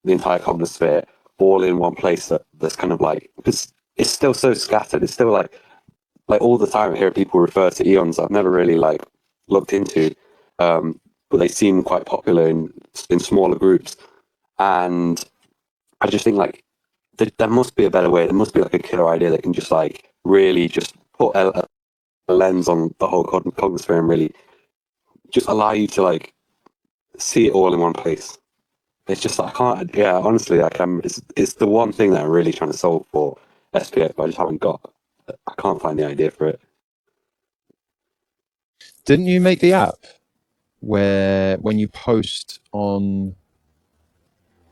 the entire cognosphere all in one place that's kind of like because it's still so scattered. It's still like all the time I hear people refer to eons I've never really like looked into, but they seem quite popular in smaller groups. And I just think like there must be a better way. There must be like a killer idea that can just like really just put a lens on the whole cognosphere and really just allow you to like see it all in one place. It's just I can't. Yeah, honestly, like it's the one thing that I'm really trying to solve for SPX, but I just haven't got. I can't find the idea for it. Didn't you make the app where when you post on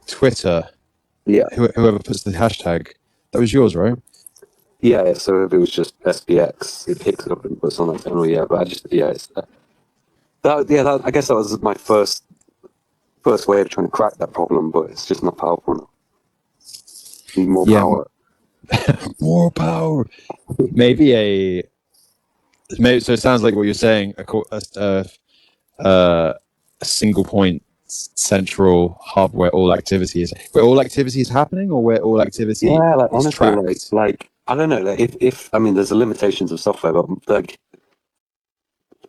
Twitter, Yeah, whoever puts the hashtag, that was yours, right? Yeah, so if it was just SPX, it picks it up and puts on that terminal. Yeah, but I just it's I guess that was my first way of trying to crack that problem, but it's just not powerful enough. Need more Yeah, power. more power. Maybe so it sounds like what you're saying, a single point central hub where all activity is happening, or where all activity Yeah, like is honestly, tracked. like I don't know, like if I mean, there's the limitations of software, but like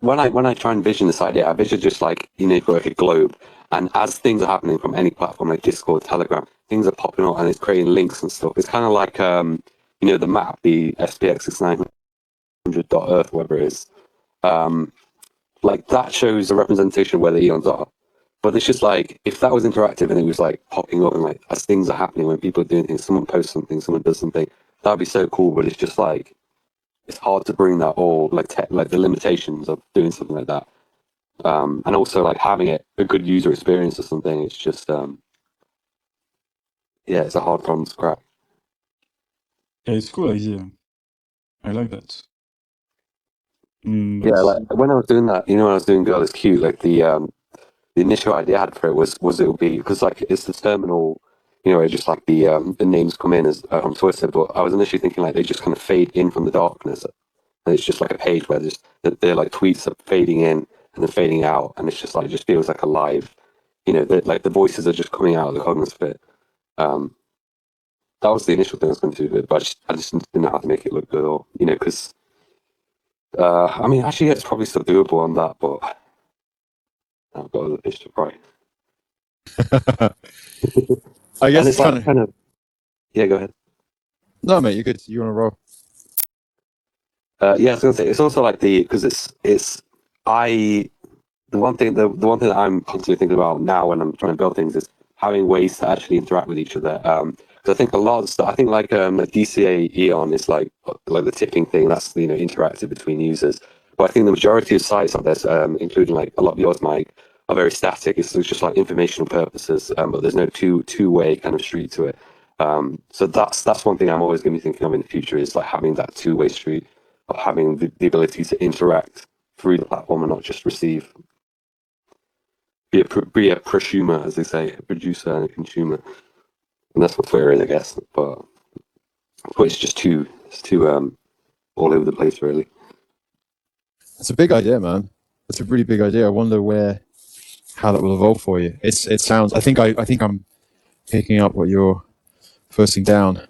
when I try and vision this idea, I vision just like you've got like a globe, and as things are happening from any platform like Discord, Telegram, things are popping up and it's creating links and stuff. It's kind of like the map, the SPX6900.earth, whatever it is. Like that shows a representation of where the eons are. But it's just like if that was interactive and it was like popping up and like as things are happening, when people are doing things, someone posts something, someone does something, that'd be so cool. But it's just like it's hard to bring that all like the limitations of doing something like that. And also like having it a good user experience or something. It's just it's a hard problem to crack. Yeah, it's a cool idea. I like that. Yeah, like when I was doing that, when I was doing Girl is Cute, like the initial idea I had for it was it would be because like it's the terminal, it's just like the names come in as on Twitter. But I was initially thinking like they just kind of fade in from the darkness, and it's just like a page where they're like tweets are fading in and then fading out, and it's just like it just feels like a live, like the voices are just coming out of the cognitive. That was the initial thing I was going to do, but I just didn't know how to make it look good, or because I mean, actually, it's probably still doable on that, but I've got other fish to fry. I guess And it's it's like kind of yeah. Go ahead. no, mate. You're good. You're on a roll. Yeah, I was gonna say it's also like because I the one thing that I'm constantly thinking about now when I'm trying to build things is having ways to actually interact with each other. Because I think a lot of stuff, I think like DCA Eon is like the tipping thing that's interactive between users. But I think the majority of sites out there, including like a lot of yours, Mike, are very static. It's just like informational purposes, but there's no two-way kind of street to it. So that's one thing I'm always going to be thinking of in the future is like having that two-way street of having the ability to interact through the platform and not just receive. Be a prosumer, as they say, a producer and a consumer, and that's what Twitter is, I guess. But it's just too all over the place, really. It's a big idea, man. It's a really big idea. I wonder how that will evolve for you. It sounds. I think I'm picking up what you're first down.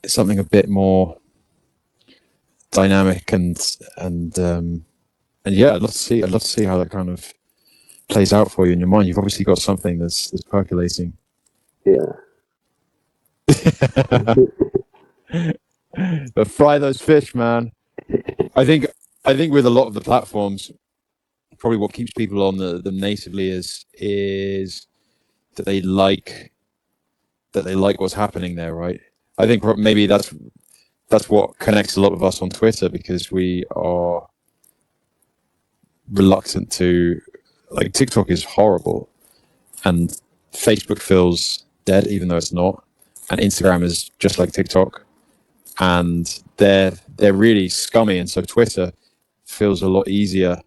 It's something a bit more dynamic and yeah, I'd love to see how that kind of plays out for you in your mind. You've obviously got something that's percolating. Yeah. But fry those fish, man. I think with a lot of the platforms, probably what keeps people on them natively is that they like what's happening there, right? I think maybe that's what connects a lot of us on Twitter, because we are reluctant to, like, TikTok is horrible and Facebook feels dead even though it's not, and Instagram is just like TikTok and they're really scummy, and so Twitter feels a lot easier,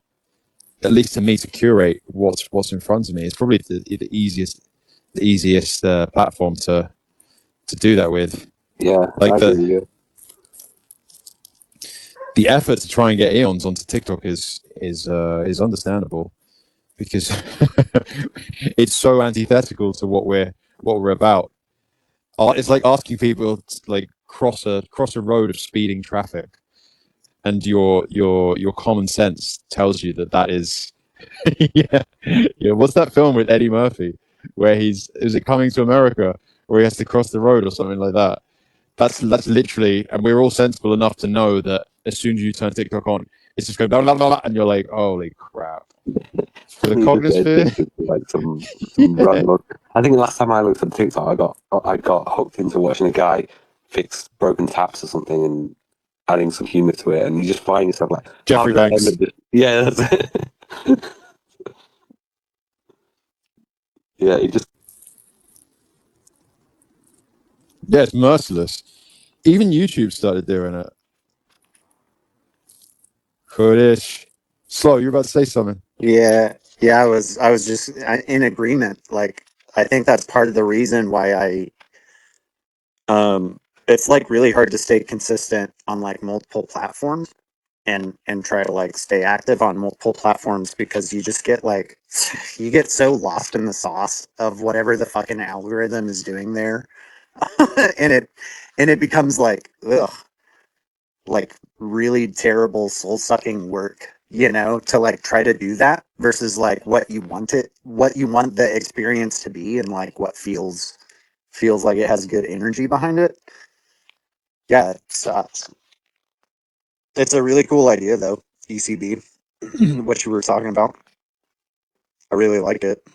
at least to me, to curate what's in front of me. It's probably the easiest platform to do that with. Yeah, Like I agree with you. the effort to try and get Eons onto TikTok is understandable, because it's so antithetical to what we're about. It's like asking people to, like, cross a road of speeding traffic, and your common sense tells you that is yeah. What's that film with Eddie Murphy where is it Coming to America, where he has to cross the road or something like that? That's literally, and we're all sensible enough to know that as soon as you turn TikTok on, it's just going blah blah blah, and you're like, holy crap! For the You just get cognitive, addicted to like some random. I think the last time I looked at TikTok, I got hooked into watching a guy fix broken taps or something and adding some humor to it, and you just find yourself like, Jeffrey how did I Banks. end up yeah, that's it. Yeah, you just Yeah, it's merciless. Even YouTube started doing it. Kurdish. Slow, you're about to say something. Yeah, I was just in agreement. Like, I think that's part of the reason why it's like really hard to stay consistent on like multiple platforms and try to like stay active on multiple platforms, because you just get like you get so lost in the sauce of whatever the fucking algorithm is doing there. and it becomes like, ugh, like really terrible soul sucking work, you know, to like try to do that versus like what you want the experience to be, and like what feels like it has good energy behind it. Yeah, it sucks. It's a really cool idea though, ECB, what you were talking about. I really like it.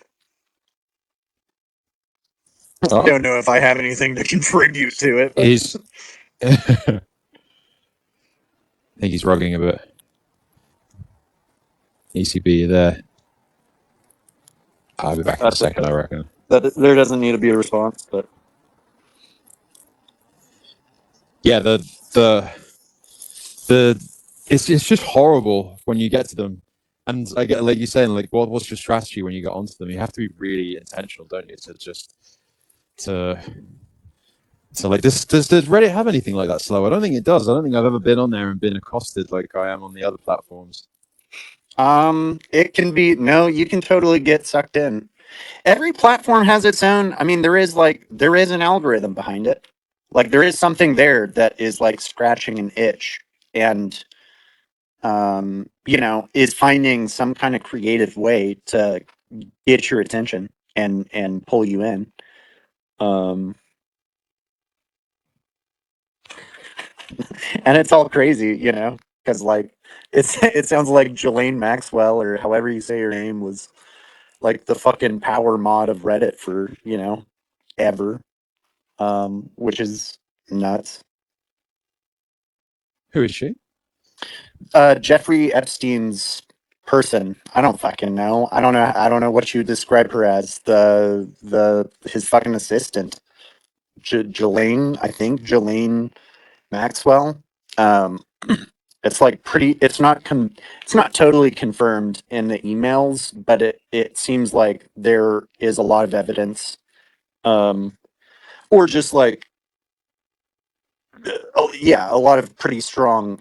Oh, Don't know if I have anything to contribute to it. But he's. I think he's rugging a bit. ECB there. I'll be back in a second, I reckon. that there doesn't need to be a response, but Yeah, the it's just horrible when you get to them. And I get, like you're saying, like what's your strategy when you get onto them? You have to be really intentional, don't you? To like, does Reddit have anything like that, Slow? I don't think it does. I don't think I've ever been on there and been accosted like I am on the other platforms. it can be, no, you can totally get sucked in. Every platform has its own. I mean, there is an algorithm behind it. Like, there is something there that is like scratching an itch, and you know, is finding some kind of creative way to get your attention and pull you in. And it's all crazy, you know, because like it sounds like Jelaine Maxwell, or however you say her name, was like the fucking power mod of Reddit for, you know, ever, which is nuts. Who is she? Jeffrey Epstein's person. I don't fucking know. I don't know what you describe her as. His fucking assistant, Jelaine. I think Jelaine Maxwell. Um, it's like pretty. It's not totally confirmed in the emails, but it seems like there is a lot of evidence, or just like, oh yeah, a lot of pretty strong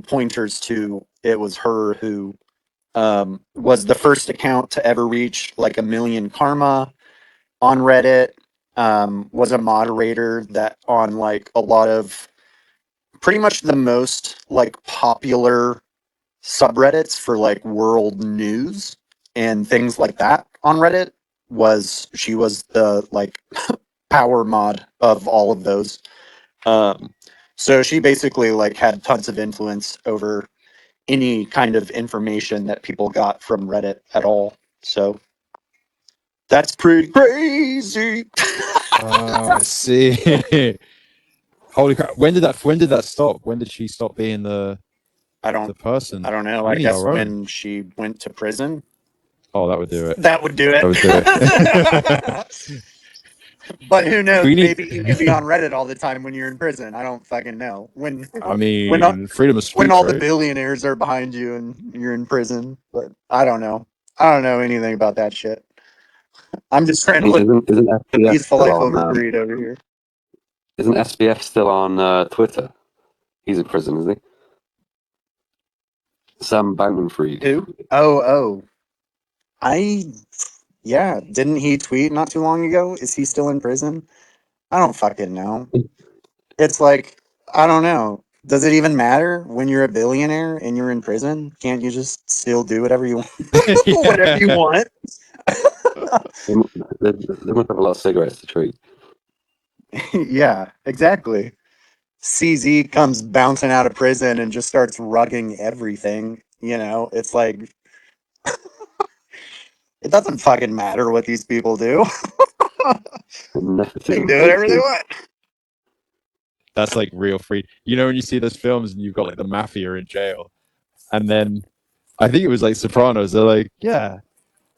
pointers to it was her who was the first account to ever reach like 1 million karma on Reddit. Was a moderator that on like a lot of pretty much the most like popular subreddits for like world news and things like that on Reddit. She was the like power mod of all of those. So she basically like had tons of influence over any kind of information that people got from Reddit at all. So that's pretty crazy. I see. Holy crap! When did that stop? When did she stop being the I don't person? I don't know. We I need guess our own. when she went to prison, Oh, that would do it. that would do it. That would do it. But who knows? We need. Maybe you can be on Reddit all the time when you're in prison. I don't fucking know. I mean, freedom of speech, When all the right? billionaires are behind you and you're in prison. But I don't know. I don't know anything about that shit. I'm just trying to look Isn't SPF peaceful still life on? over greed over here. Isn't SPF still on Twitter? He's in prison, isn't he? Sam Bankman-Fried. Who? Yeah, didn't he tweet not too long ago? Is he still in prison? I don't fucking know. It's like, I don't know. Does it even matter when you're a billionaire and you're in prison? Can't you just still do whatever you want? Whatever you want? They must have a lot of cigarettes to treat. Yeah, exactly. CZ comes bouncing out of prison and just starts rugging everything. You know, it's like, it doesn't fucking matter what these people do. They can do whatever they want. That's like real free. You know, when you see those films and you've got like the mafia in jail, and then I think it was like Sopranos. They're like, yeah,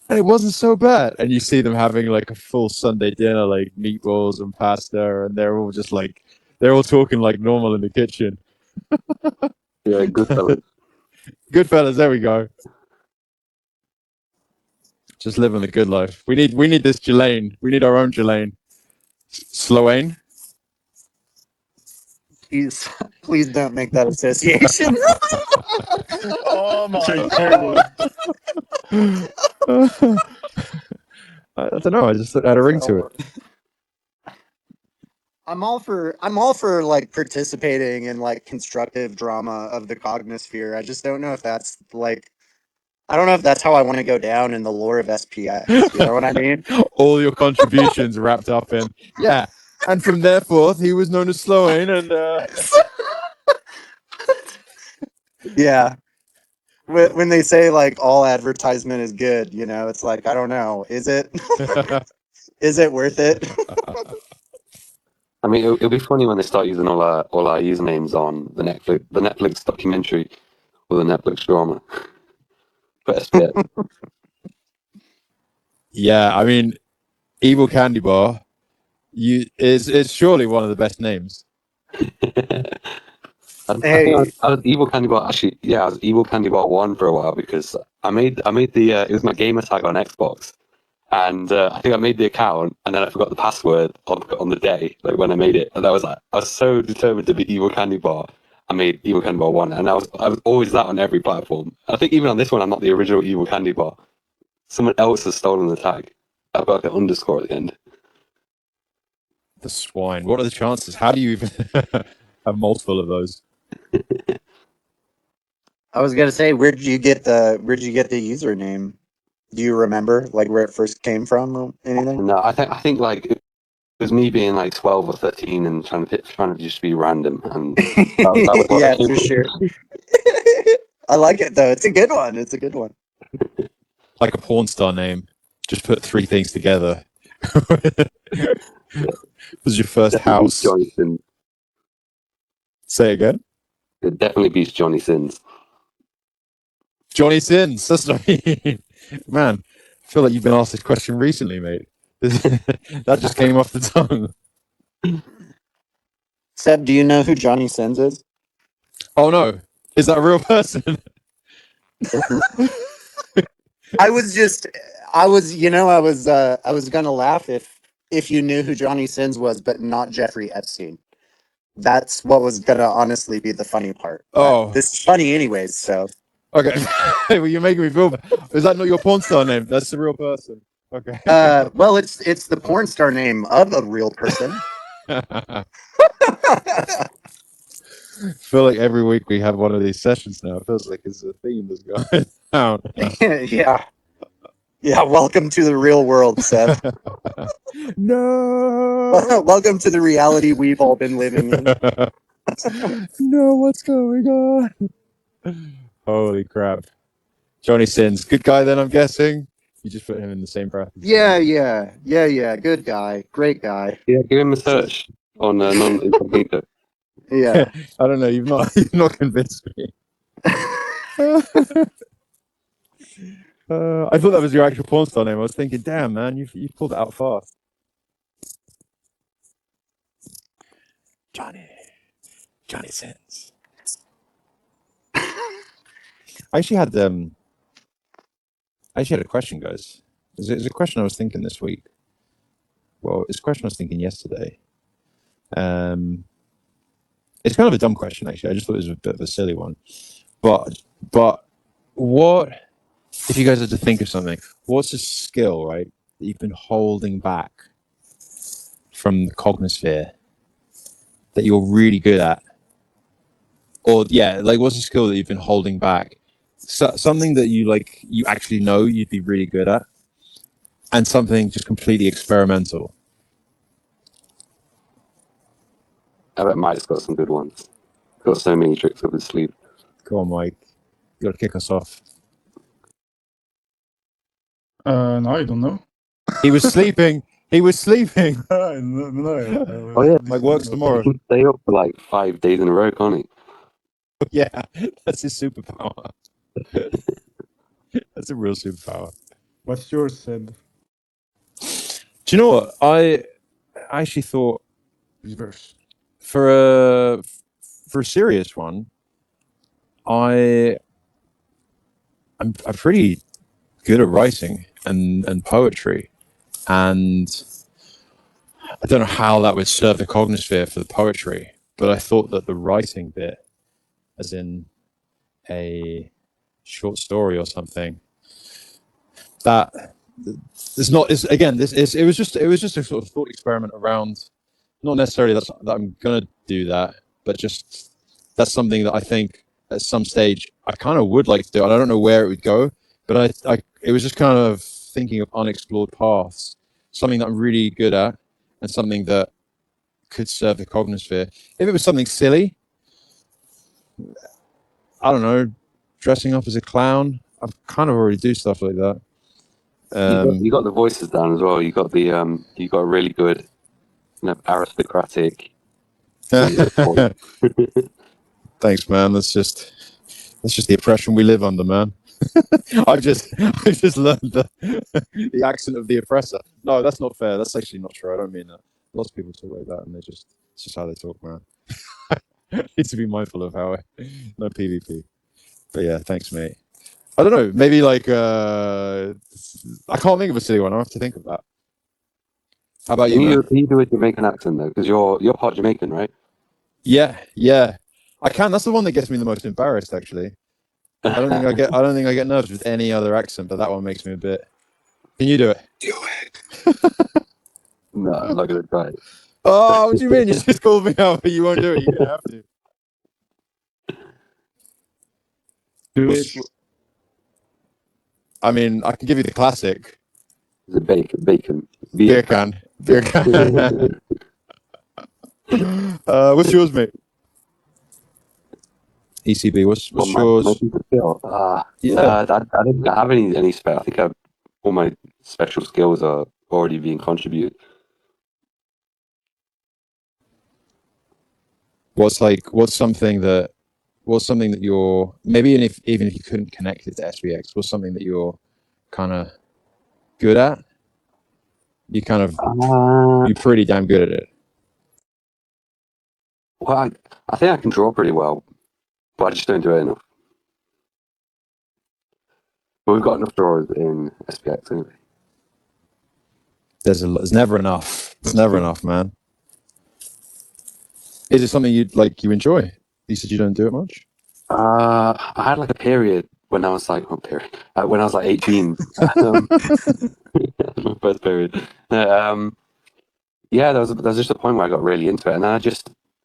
and it wasn't so bad. And you see them having like a full Sunday dinner, like meatballs and pasta, and they're all just like They're all talking like normal in the kitchen. Yeah, good fellas. Goodfellas, there we go. Just living the good life. We need this Jelaine. We need our own Jelaine. Sloane. Please don't make that association. Oh my Sounds god. terrible. I don't know. I just had a ring to it. I'm all for like participating in like constructive drama of the cognosphere. I just don't know if that's like I don't know if that's how I want to go down in the lore of SPX. You know what I mean? All your contributions wrapped up in and from there forth he was known as Sloane and Yeah. When they say like all advertisement is good, you know, it's like I don't know. Is it? Is it worth it? I mean, it'll be funny when they start using all our usernames on the Netflix documentary or the Netflix drama for SPX. Yeah, I mean, Evil Candy Bar is surely one of the best names. I think Hey, I was Evil Candy Bar. Actually, yeah, I was Evil Candy Bar 1 for a while because I made the it was my gamer tag on Xbox, and I think I made the account and then I forgot the password on the day, like when I made it, and I was so determined to be Evil Candy Bar. I made Evil Candy Bar 1, and I was always that on every platform. I think even on this one, I'm not the original Evil Candy Bar. Someone else has stolen the tag. I've got like an underscore at the end. The swine. What are the chances? How do you even have multiple of those? I was gonna say, where'd you get the username? Do you remember like where it first came from or anything? No, I think like it was me being like 12 or 13 and trying to just be random, and that was what Yeah, I came for from. sure. I like it though. It's a good one. It's a good one. Like a porn star name. Just put three things together. Was your first Definitely beats house? Johnny Sins. Say it again. It definitely beats Johnny Sins. Johnny Sins. That's what I mean. Man, I feel like you've been asked this question recently, mate. That just came off the tongue. Seb, do you know who Johnny Sins is? Oh no. Is that a real person? I was gonna laugh if you knew who Johnny Sins was, but not Jeffrey Epstein. That's what was gonna honestly be the funny part. But Oh. this is funny anyways, so Okay. Well, you're making me feel bad. Is that not your porn star name? That's the real person. Okay. well it's the porn star name of a real person. I feel like every week we have one of these sessions now. It feels like it's a theme that's going down. Yeah. Yeah, welcome to the real world, Seth. No. Welcome to the reality we've all been living in. No, what's going on? Holy crap. Johnny Sins. Good guy then, I'm guessing. You just put him in the same bracket. Yeah. Good guy. Great guy. Yeah, give him a search on non-incognito. Yeah. I don't know. You've not convinced me. I thought that was your actual porn star name. I was thinking, damn, man, you pulled it out fast. Johnny Sins. I actually had a question, guys. It's a question I was thinking this week. Well, it's a question I was thinking yesterday. It's kind of a dumb question, actually. I just thought it was a bit of a silly one. But what if you guys had to think of something? What's a skill, right, that you've been holding back from the cognosphere that you're really good at? Or like what's a skill that you've been holding back? Something that you actually know you'd be really good at, and something just completely experimental. I bet Mike's got some good ones. Got so many tricks up his sleeve. Go on, Mike. You got to kick us off. No, I don't know. He was sleeping. He was sleeping. No, Oh yeah, Mike works tomorrow. he can stay up for like 5 days in a row, can't he? Yeah, that's his superpower. That's a real superpower. What's yours, Seb? Do you know what? I actually thought Reverse. for a serious one, I'm pretty good at writing and poetry, and I don't know how that would serve the cognosphere for the poetry, but I thought that the writing bit, as in a short story or something, that it's not. It's again. It was just a sort of thought experiment around. Not necessarily that I'm gonna do that, but just that's something that I think at some stage I kind of would like to do. And I don't know where it would go, but it was just kind of thinking of unexplored paths, something that I'm really good at, and something that could serve the cognosphere. If it was something silly, I don't know, dressing up as a clown. I kind of already do stuff like that. You got the voices down as well. You got a really good, aristocratic. Thanks, man. That's just the oppression we live under, man. I've just learned the accent of the oppressor. No, that's not fair. That's actually not true. I don't mean that. Lots of people talk like that, and it's just how they talk, man. Need to be mindful of how no PvP. But yeah, thanks, mate. I don't know. Maybe like I can't think of a silly one. I have to think of that. How about you, man? Can you do a Jamaican accent though? Because you're part Jamaican, right? Yeah. I can. That's the one that gets me the most embarrassed, actually. I don't think I get nerves with any other accent, but that one makes me a bit. Can you do it? Do it. No, I'm not gonna try it. Oh, what do you mean? You just called me out, but you won't do it. You're gonna have to. Do it. I mean, I can give you the classic. Is it bacon? Beer can. What's yours, mate? ECB. What's yours? Yeah. I don't have any spare. I think all my special skills are already being contributed. What's something that you're maybe even if you couldn't connect it to SPX, what's something that you're kind of good at? You're pretty damn good at it. Well, I think I can draw pretty well, but I just don't do it enough. But we've got enough drawers in SPX anyway. There's never enough. There's never enough, man. Is it something you enjoy? You said you don't do it much. I had like a period when I was like, when I was like 18. My first period. Yeah, there was just a point where I got really into it, and then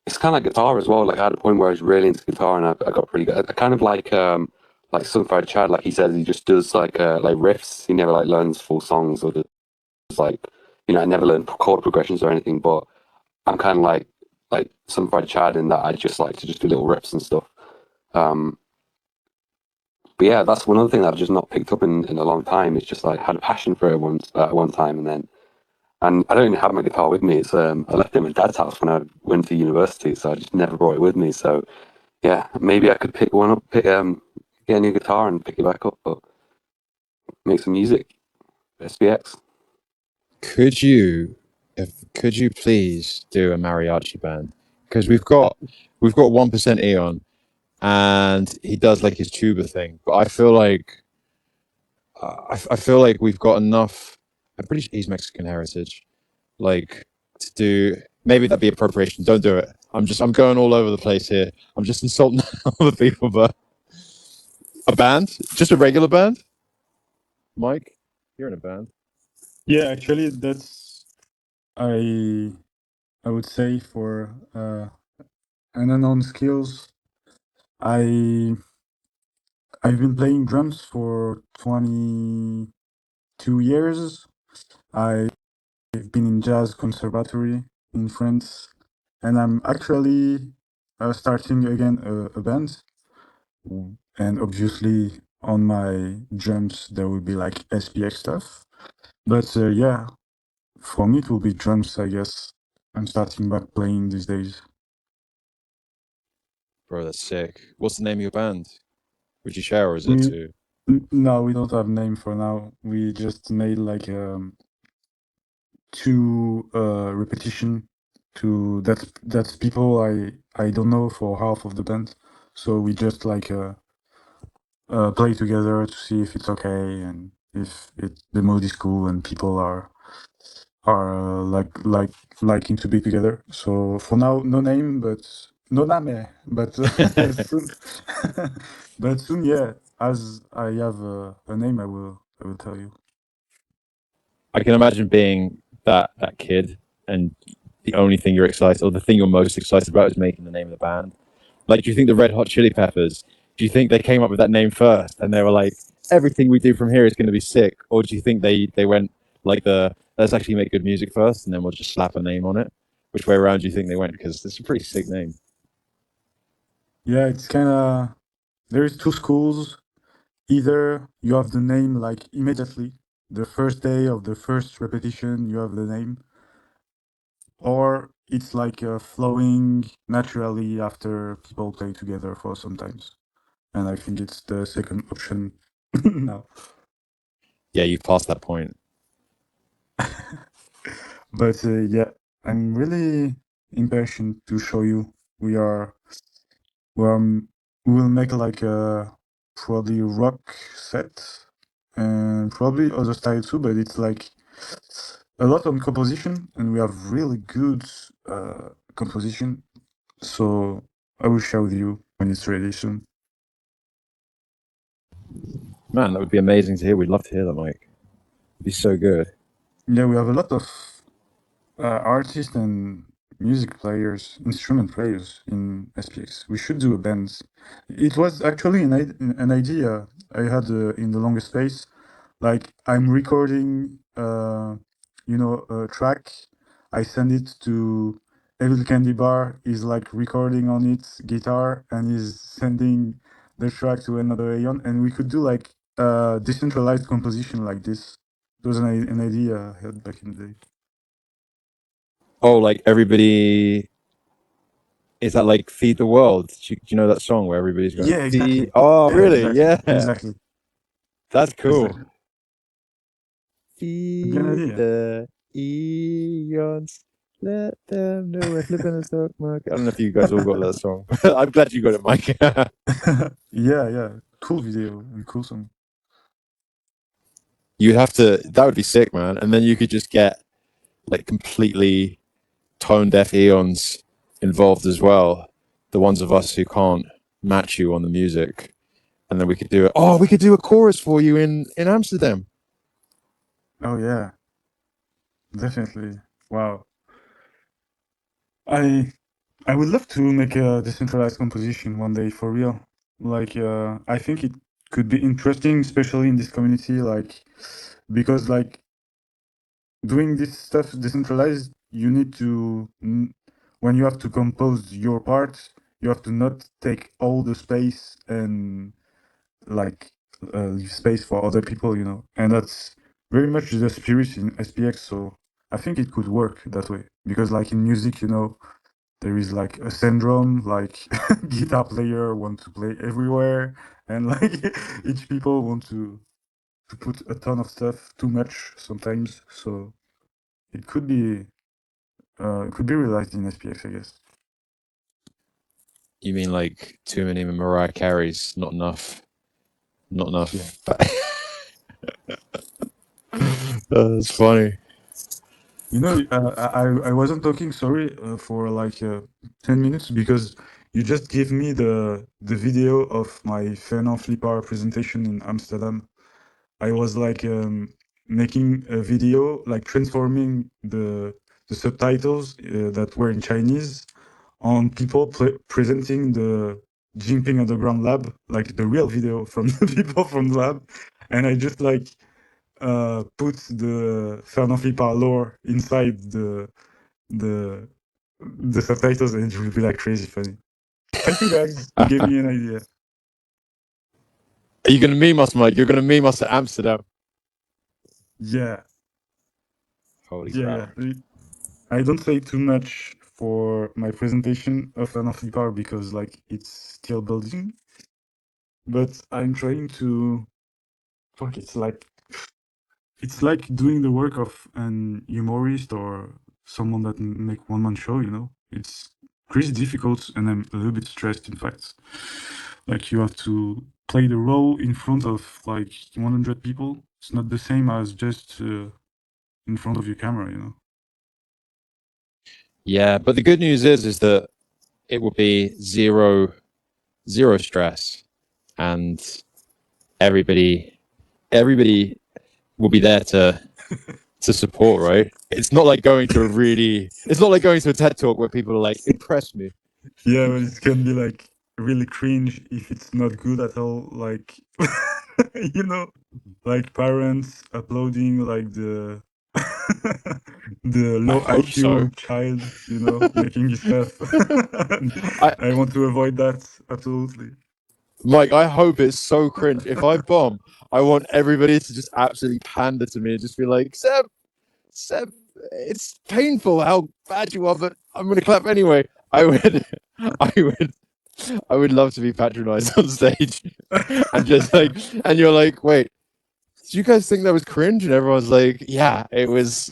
it's kind of like guitar as well. Like I had a point where I was really into guitar, and I got pretty good. I kind of like Sunfire Chad, like he says, he just does like riffs. He never like learns full songs or does like I never learned chord progressions or anything. But I'm kind of like Sunfire Chad in that I just like to just do little riffs and stuff. But yeah, that's one other thing that I've just not picked up in a long time. It's just like had a passion for it once at one time, and I don't even have my guitar with me. It's I left it at my dad's house when I went to university, so I just never brought it with me. So yeah, maybe I could pick one up, get a new guitar and pick it back up, but make some music. SPX. Could you please do a mariachi band? Because we've got 1% Eon, and he does like his tuba thing. But I feel like we've got enough. I'm pretty sure he's Mexican heritage. Like to do maybe that'd be appropriation. Don't do it. I'm going all over the place here. I'm just insulting other people, but a band, just a regular band. Mike, you're in a band. Yeah, actually, that's I would say for an unknown skills. I've been playing drums for 22 years. I've been in jazz conservatory in France, and I'm actually starting again a band. And obviously, on my drums there will be like SPX stuff. But yeah, for me it will be drums, I guess. I'm starting back playing these days. Bro, that's sick. What's the name of your band? Would you share, or is it too? No, we don't have name for now. We just made like two repetition to that's people I don't know for half of the band, so we just like play together to see if it's okay and if the mood is cool and people are liking to be together. So for now, no name, but no name, but soon, but soon, yeah. As I have a name, I will tell you. I can imagine being that kid, and the only thing you're excited, or the thing you're most excited about, is making the name of the band. Like, do you think the Red Hot Chili Peppers? Do you think they came up with that name first, and they were like, everything we do from here is going to be sick, or do you think they went like let's actually make good music first, and then we'll just slap a name on it? Which way around do you think they went? Because it's a pretty sick name. Yeah, it's kind of there's two schools. Either you have the name like immediately, the first day of the first repetition, you have the name, or it's like flowing naturally after people play together for sometimes. And I think it's the second option now. Yeah, you've passed that point. But yeah, I'm really impatient to show you. We are we will make like a probably rock set and probably other style too, but it's like a lot on composition and we have really good composition. So I will share with you when it's ready soon. Man, that would be amazing to hear. We'd love to hear that, Mike. It'd be so good. Yeah, we have a lot of artists and music players, instrument players in SPX. We should do a band. It was actually an idea I had in the longest space. Like I'm recording, a track. I send it to Evil Candy Bar. He's like recording on it guitar, and he's sending the track to another Aeon, and we could do like decentralized composition like this. It was an idea I had back in the day. Oh, like everybody. Is that like Feed the World? Do you know that song where everybody's going, Yeah, Feed? exactly. Oh, Yeah, really? exactly. Yeah. Exactly. That's cool. Exactly. Good Feed idea. the eons. Let them know we're flipping the stock market. I don't know if you guys all got that song. I'm glad you got it, Mike. Yeah, yeah. Cool video and cool song. You'd have to, that would be sick, man. And then you could just get like completely tone deaf eons involved as well. The ones of us who can't match you on the music. And then we could do it. Oh, we could do a chorus for you in Amsterdam. Oh yeah, definitely. Wow. I I would love to make a decentralized composition one day for real. Like I think it could be interesting, especially in this community, like because like doing this stuff decentralized, you need to when you have to compose your parts, you have to not take all the space and like leave space for other people, and that's very much the spirit in SPX. So I think it could work that way because, like in music, there is like a syndrome, like guitar player want to play everywhere, and like each people want to put a ton of stuff, too much sometimes. So it could be realized in SPX, I guess. You mean like too many Mariah Careys, not enough, not enough. Yeah. That's funny. I wasn't talking, sorry, for like 10 minutes because you just gave me the video of my Fernand Flipper presentation in Amsterdam. I was like making a video, like transforming the subtitles that were in Chinese on people presenting the Jinping Underground Lab, like the real video from the people from the lab, and I just like put the Fernand Flipper lore inside the the subtitles, and it will be like crazy funny. Thank you guys. You gave me an idea. Are you going to meme us, Mike? You're going to meme us at Amsterdam. Yeah, Holy yeah, crap. yeah. I don't say too much for my presentation of an Flipper because like it's still building, but I'm trying to fuck. It's like doing the work of an humorist or someone that make one-man show, you know. It's crazy difficult, and I'm a little bit stressed, in fact. Like, you have to play the role in front of like 100 people. It's not the same as just in front of your camera, you know. Yeah, but the good news is that it will be zero stress, and everybody will be there to support, right? It's not like going to a TED talk where people are like, impress me. Yeah, but it can be like really cringe if it's not good at all. Like, you know, like parents uploading like the the low I hope IQ so. child, you know, making stuff. I want to avoid that absolutely. Mike, I hope it's so cringe. If I bomb, I want everybody to just absolutely pander to me and just be like, Seb, it's painful how bad you are, but I'm gonna clap anyway. I would, I would love to be patronized on stage and just like, and you're like, wait, do you guys think that was cringe? And everyone's like, yeah, it was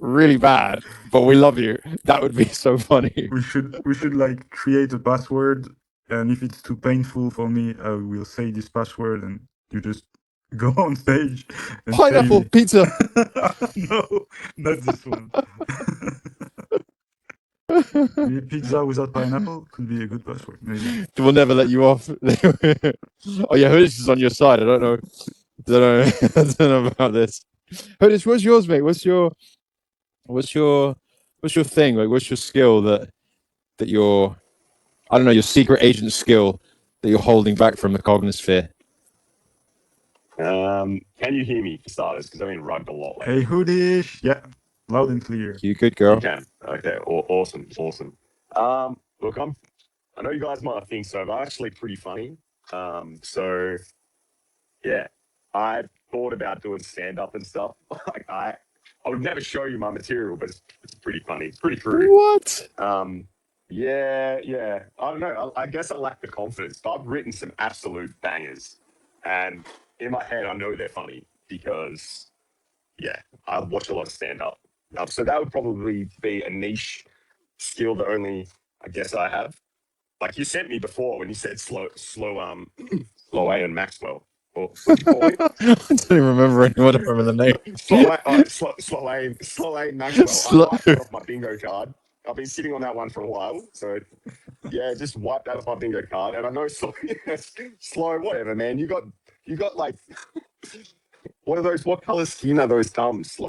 really bad, but we love you. That would be so funny. We should like create a password, and if it's too painful for me, I will say this password, and you just go on stage and Pineapple say pizza. no, not this one. Maybe pizza without pineapple could be a good password. Maybe. We'll never let you off. Oh yeah, Hoodish is on your side. I don't know. I don't know about this. Hoodish, what's yours, mate? What's your thing? Like, what's your skill that you're, I don't know, your secret agent skill that you're holding back from the cognosphere? Can you hear me for starters? Because I've been rugged a lot lately. Hey, Hoodish. Yeah, loud and clear. You good You girl? can. Okay. Awesome. Look, I know you guys might not think so, but I'm actually pretty funny. So yeah, I thought about doing stand up and stuff. Like I would never show you my material, but it's pretty funny. It's pretty crude. What? Yeah. I don't know. I guess I lack the confidence, but I've written some absolute bangers, and in my head, I know they're funny because yeah, I watch a lot of stand up. So that would probably be a niche skill that only I guess I have. Like you sent me before when you said slow A and Maxwell. Or what do you call it? I don't even remember anyone. I remember the name. Slow A Maxwell. I wiped that off my bingo card. I've been sitting on that one for a while. So yeah, just wipe that off my bingo card. And I know slow, whatever, man. You got like what color skin are those thumbs, slow?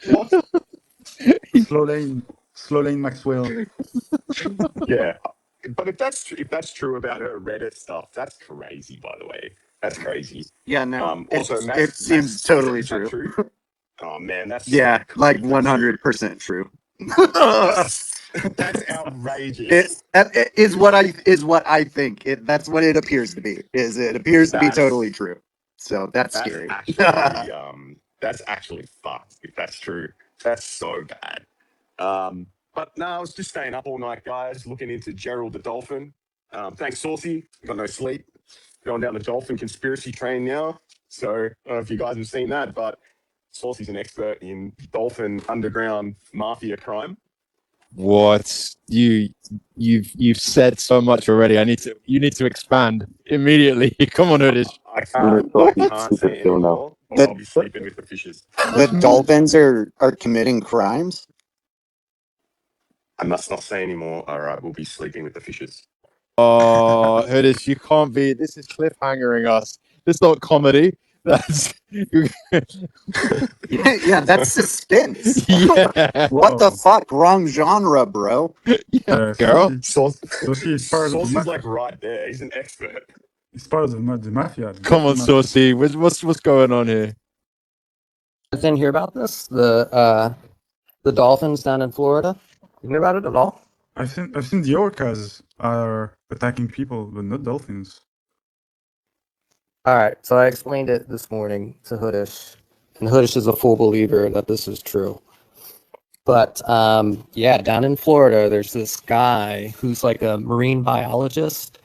What? Slow lane Maxwell. Yeah. But if that's true about her Reddit stuff, that's crazy, by the way. That's crazy. Yeah, no. Also, It seems totally is that true. Oh man, that's Yeah, like 100% true. that's outrageous. It is what I think. That's what it appears to be. It appears to be totally true. So that's scary. That's actually fucked if that's true. That's so bad. But no, I was just staying up all night, guys, looking into Gerald the dolphin. Thanks, Saucy. Got no sleep. Going down the dolphin conspiracy train now. So I don't know if you guys have seen that, but Saucy's an expert in dolphin underground mafia crime. What? You've said so much already. You need to expand immediately. Come on, Hoodish. I can't say anymore. I'll be sleeping with the fishes. The dolphins are committing crimes. I must not say anymore. All right, we'll be sleeping with the fishes. Oh, Hoodish, you can't be. This is cliffhangering us. This is not comedy. That's Yeah, that's suspense. yeah. What the fuck? Wrong genre, bro. Yeah, girl. Saucy is part of the Saucy's like right there. He's an expert. It's part of the mafia. Come on, Saucy. What's going on here? I didn't hear about this. The dolphins down in Florida. You hear about it at all? I've seen the orcas are attacking people, but not dolphins. All right. So I explained it this morning to Hoodish, and Hoodish is a full believer that this is true. But yeah, down in Florida, there's this guy who's like a marine biologist,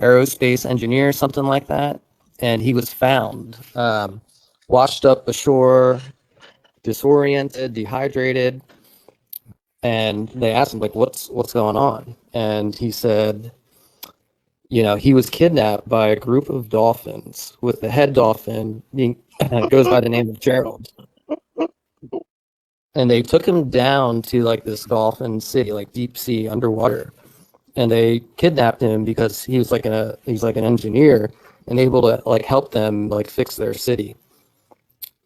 aerospace engineer, something like that, and he was found washed up ashore disoriented, dehydrated, and they asked him like, what's going on? And he said, he was kidnapped by a group of dolphins, with the head dolphin being goes by the name of Gerald. And they took him down to like this dolphin city, like deep sea underwater. And they kidnapped him because he's like an engineer and able to like help them like fix their city.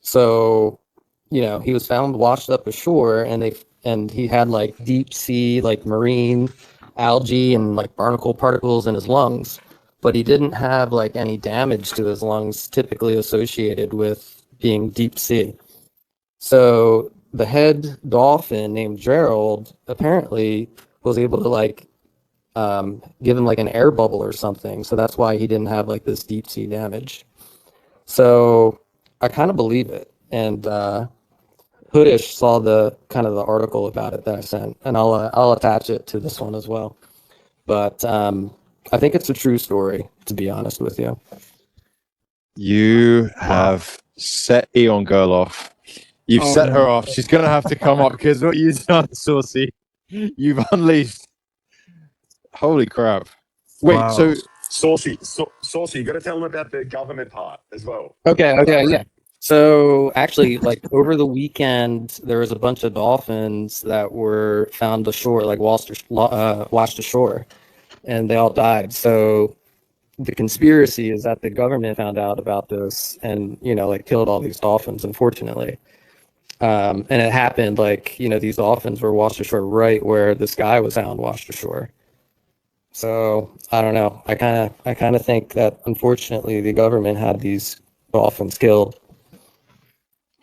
So, he was found washed up ashore, and he had like deep sea, like marine algae and like barnacle particles in his lungs, but he didn't have like any damage to his lungs typically associated with being deep sea. So the head dolphin named Gerald apparently was able to like give him like an air bubble or something. So that's why he didn't have like this deep sea damage. So I kind of believe it. And Hoodish saw the article about it that I sent, and I'll attach it to this one as well. But I think it's a true story, to be honest with you. You have set Eon Girl off. You've set her off. She's gonna have to come up because what you've done, Saucy, you've unleashed. Holy crap! Wait, Wow. so Saucy, you got to tell them about the government part as well. Okay, yeah. So actually, like over the weekend, there was a bunch of dolphins that were found ashore, like washed ashore, and they all died. So the conspiracy is that the government found out about this and like killed all these dolphins, unfortunately. And it happened like these dolphins were washed ashore right where this guy was found washed ashore. So I don't know. I kind of think that unfortunately the government had these dolphins killed.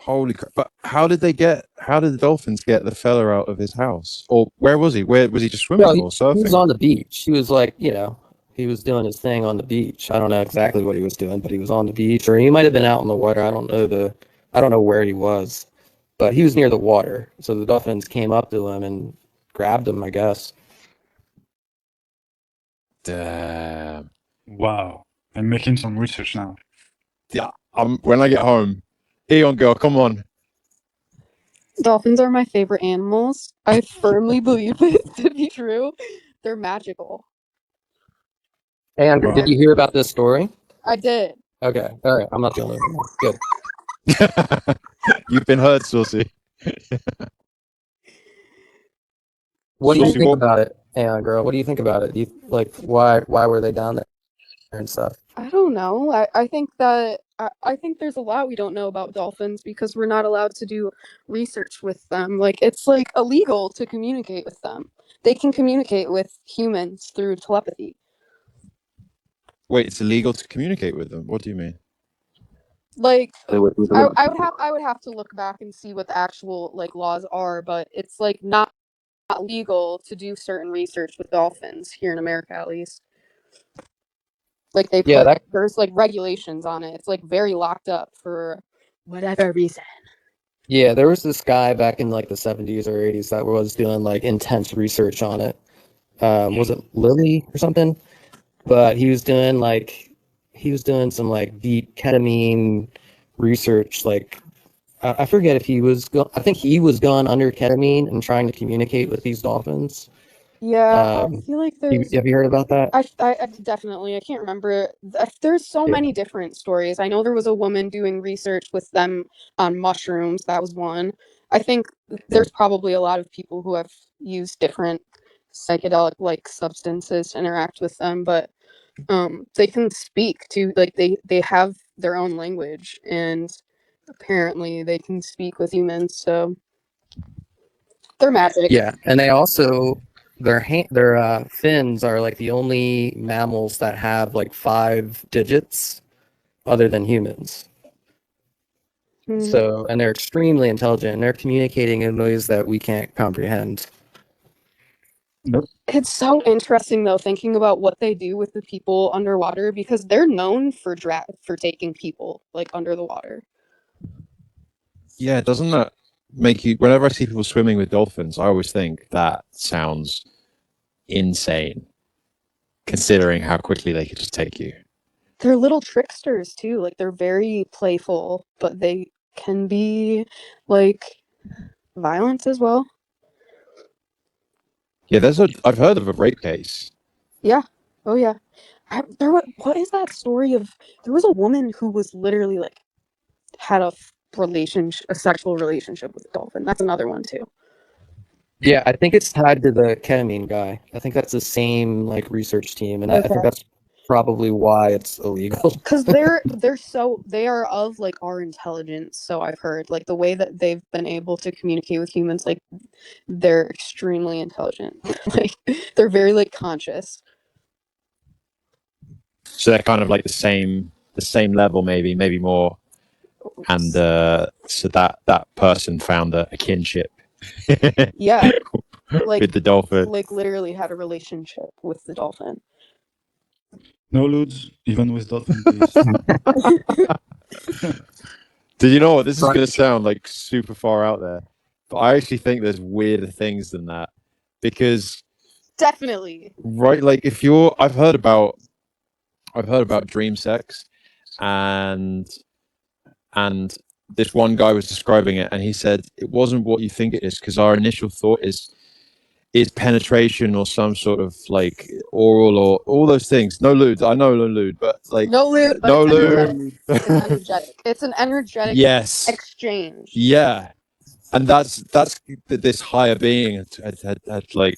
holy crap! But how did the dolphins get the fella out of his house? Or where was he? Where was he just swimming Well, or surfing? he was on the beach. He was like, he was doing his thing on the beach. I don't know exactly what he was doing, but he was on the beach, or he might have been out in the water. I don't know where he was, but he was near the water. So the dolphins came up to him and grabbed him, I guess. Damn. Wow. I'm making some research now. Yeah. When I get home, Eon Girl, come on. Dolphins are my favorite animals. I firmly believe this to be true. They're magical. Hey, Andrew, Wow. did you hear about this story? I did. Okay, all right. I'm not the only one. Good. You've been heard, Saucy. What do you Saucy, think what- about it, Anna girl? What do you think about it? Do you like why were they down there and stuff? I don't know. I think that I think there's a lot we don't know about dolphins because we're not allowed to do research with them. Like it's like illegal to communicate with them. They can communicate with humans through telepathy. Wait, it's illegal to communicate with them. What do you mean? Like They would- I would have to look back and see what the actual like laws are, but it's like not legal to do certain research with dolphins here in America, at least. Like they Yeah, put there's like regulations on it. It's like very locked up for whatever reason. Yeah, there was this guy back in like the 70s or 80s that was doing like intense research on it. Was it Lilly or something? But he was doing some like deep ketamine research. Like I forget if I think he was gone under ketamine and trying to communicate with these dolphins. Yeah, I feel like there's. Have you heard about that? I definitely I can't remember. There's so Yeah. many different stories. I know there was a woman doing research with them on mushrooms. That was one. I think there's probably a lot of people who have used different psychedelic like substances to interact with them, but they can speak to like they have their own language and apparently they can speak with humans, so they're magic. Yeah, and they also their fins are like the only mammals that have like 5 digits other than humans. Mhm. So, and they're extremely intelligent and they're communicating in ways that we can't comprehend. It's so interesting though, thinking about what they do with the people underwater because they're known for taking people like under the water. Yeah, doesn't that make you? Whenever I see people swimming with dolphins, I always think that sounds insane, considering how quickly they could just take you. They're little tricksters too. Like they're very playful, but they can be like violent as well. Yeah, I've heard of a rape case. Yeah. Oh yeah. What is that story of? There was a woman who was literally like had a sexual relationship with a dolphin. That's another one too. Yeah, I think it's tied to the ketamine guy. I think that's the same like research team, and I think Okay. that's probably why it's illegal. Because they are of like our intelligence. So I've heard like the way that they've been able to communicate with humans, like they're extremely intelligent. Like they're very like conscious. So they're kind of like the same level, maybe more. And so that person found a kinship. Yeah. Like with the dolphin. like literally had a relationship with the dolphin. No lewds, even with dolphin, please. Did you know what? This is going to sound like super far out there, but I actually think there's weirder things than that. Because Definitely. right, like I've heard about dream sex, and this one guy was describing it, and he said it wasn't what you think it is, because our initial thought is penetration or some sort of like oral or all those things. No lewd, I know no lewd, but like No lewd, but no it's energetic. lewd. It's energetic. It's an energetic Yes. exchange. Yeah. And that's this higher being had like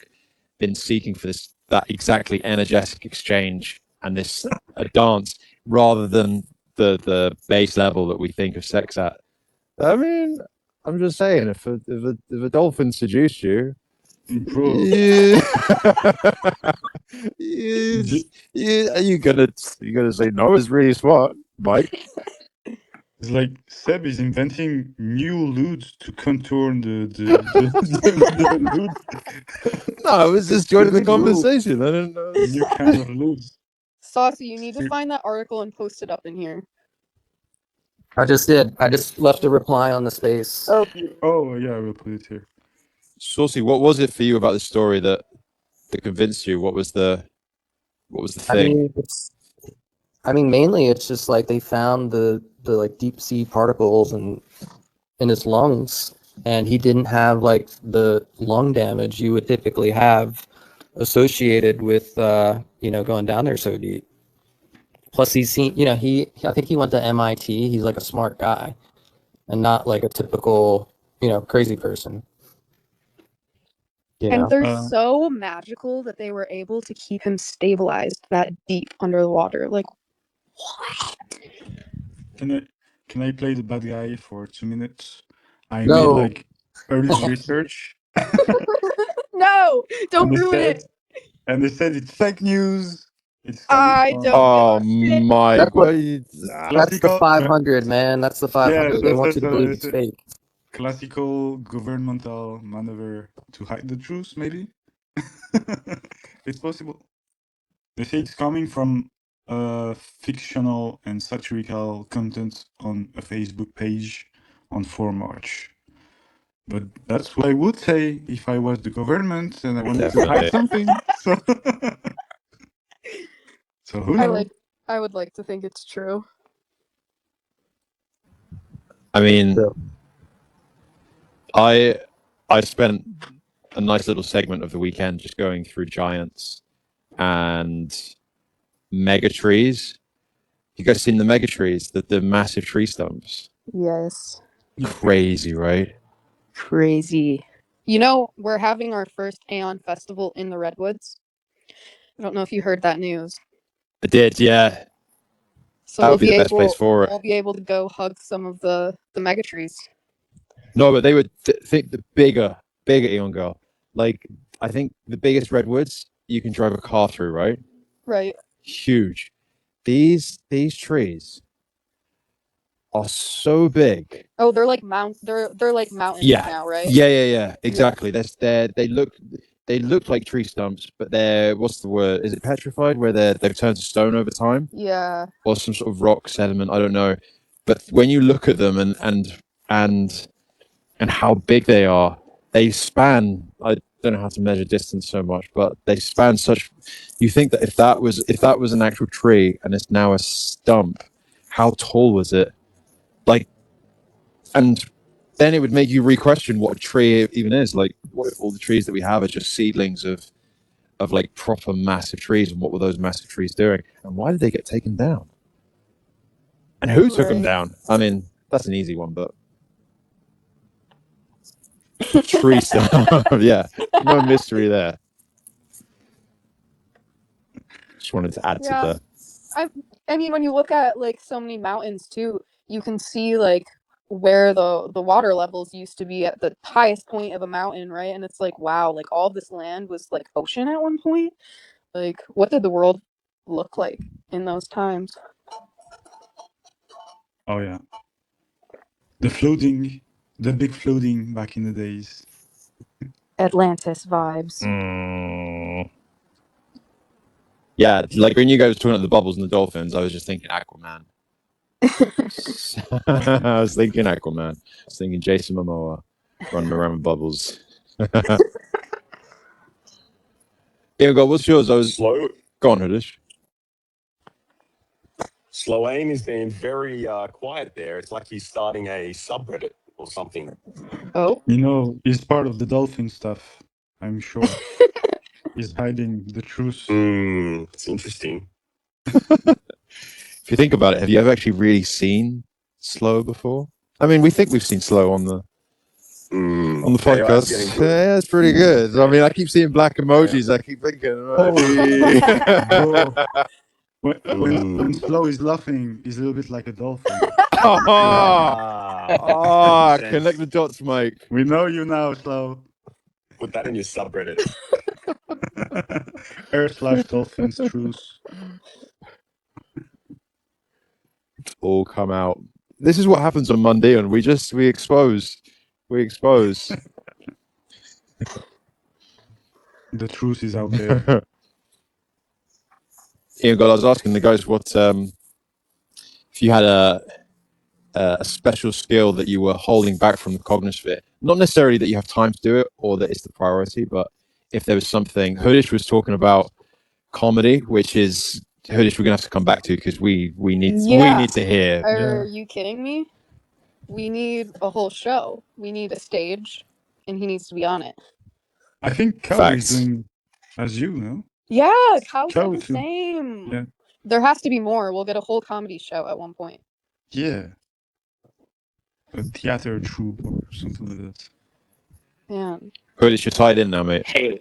been seeking for that exactly energetic exchange and this a dance rather than the base level that we think of sex at. I mean, I'm just saying, if a dolphin seduced you, Bro, yeah, you gonna say no? It's really smart, Mike. it's like Seb is inventing new lewds to contour the lewd. No, I was just joining the Bro, conversation. I don't know. new kind of lewds. Saucy, you need to find that article and post it up in here. I just did. I just left a reply on the space. Oh, Oh yeah, I will put it here. Saucy, what was it for you about the story that convinced you? What was the thing? Mainly it's just like they found the like deep sea particles in his lungs, and he didn't have like the lung damage you would typically have associated with going down there so deep. Plus he's seen, I think he went to MIT. He's like a smart guy and not like a typical, crazy person. and they're so magical that they were able to keep him stabilized that deep under the water. Like, what? Can I play the bad guy for 2 minutes? I No. made like early research. No, don't ruin it. And they said it's fake news. It's I don't. Oh my! That's the 500, man. That's the 500. Yeah, They want you to believe it's fake. Classical governmental maneuver to hide the truth, maybe. It's possible. They say it's coming from fictional and satirical content on a Facebook page on 4 March. But that's what I would say if I was the government and I wanted to hide something. So who knows? I would like to think it's true. I mean, I spent a nice little segment of the weekend just going through giants and mega trees. You guys seen the mega trees? The massive tree stumps? Yes. Crazy, right? Crazy. You know, we're having our first Aeon festival in the Redwoods. I don't know if you heard that news. I did, yeah. So that would be the best place for it. We'll be able to go hug some of the mega trees. No, but they would think the bigger Eon Girl. Like, I think the biggest redwoods you can drive a car through, right? Right. Huge. These trees are so big. Oh, they're like they're like mountains now, right? Yeah. Exactly. Yeah. They look like tree stumps, but they're, what's the word? Is it petrified, where they've turned to stone over time? Yeah. Or some sort of rock sediment, I don't know. But when you look at them and how big they are, they span, I don't know how to measure distance so much, but they span such, you think that if that was an actual tree and it's now a stump, how tall was it? Like And then it would make you re-question what a tree even is. Like, what if all the trees that we have are just seedlings of like proper massive trees, and what were those massive trees doing, and why did they get taken down, and who took them Right. down? I mean, that's an easy one, but tree stuff, yeah, no mystery there. Just wanted to add to Yeah. the. I mean, when you look at like so many mountains too, you can see like where the water levels used to be at the highest point of a mountain, right? And it's like, wow, like all this land was like ocean at one point. Like, what did the world look like in those times? Oh yeah, the big floating back in the days. Atlantis vibes. Yeah, like when you guys were talking about the bubbles and the dolphins, I was just thinking Aquaman. I was thinking Aquaman. I was thinking Jason Momoa running around with bubbles. Yeah, go. What's yours? I was Slow go on, Hadish. Sloane is being very quiet there. It's like he's starting a subreddit or something. Oh, You know, he's part of the dolphin stuff. I'm sure he's hiding the truth. It's interesting. If you think about it, have you ever actually really seen Slow before? I mean, we think we've seen Slow on the AOS podcast. getting good. Yeah, it's pretty good. I mean, I keep seeing black emojis. I keep thinking, Bro, when Mm. Slow is laughing, he's a little bit like a dolphin. Makes sense. Connect the dots, Mike. We know you now, Slow. Put that in your subreddit. r/dolphins truth. All come out. This is what happens on Mondaeon. We expose. The truth is out there. Ian, God, I was asking the guys what if you had a special skill that you were holding back from the cognosphere. Not necessarily that you have time to do it or that it's the priority, but if there was something. Hodish was talking about comedy, which is Hodish we're gonna have to come back to because we need to hear. Are you kidding me? We need a whole show. We need a stage, and he needs to be on it. I think Cow Facts. is doing as you, no? Yeah, Cow's Cow the too. same. Yeah. There has to be more. We'll get a whole comedy show at one point. Yeah. A theater troupe or something like that. Yeah. Hodish, you're tied in now, mate. Hey,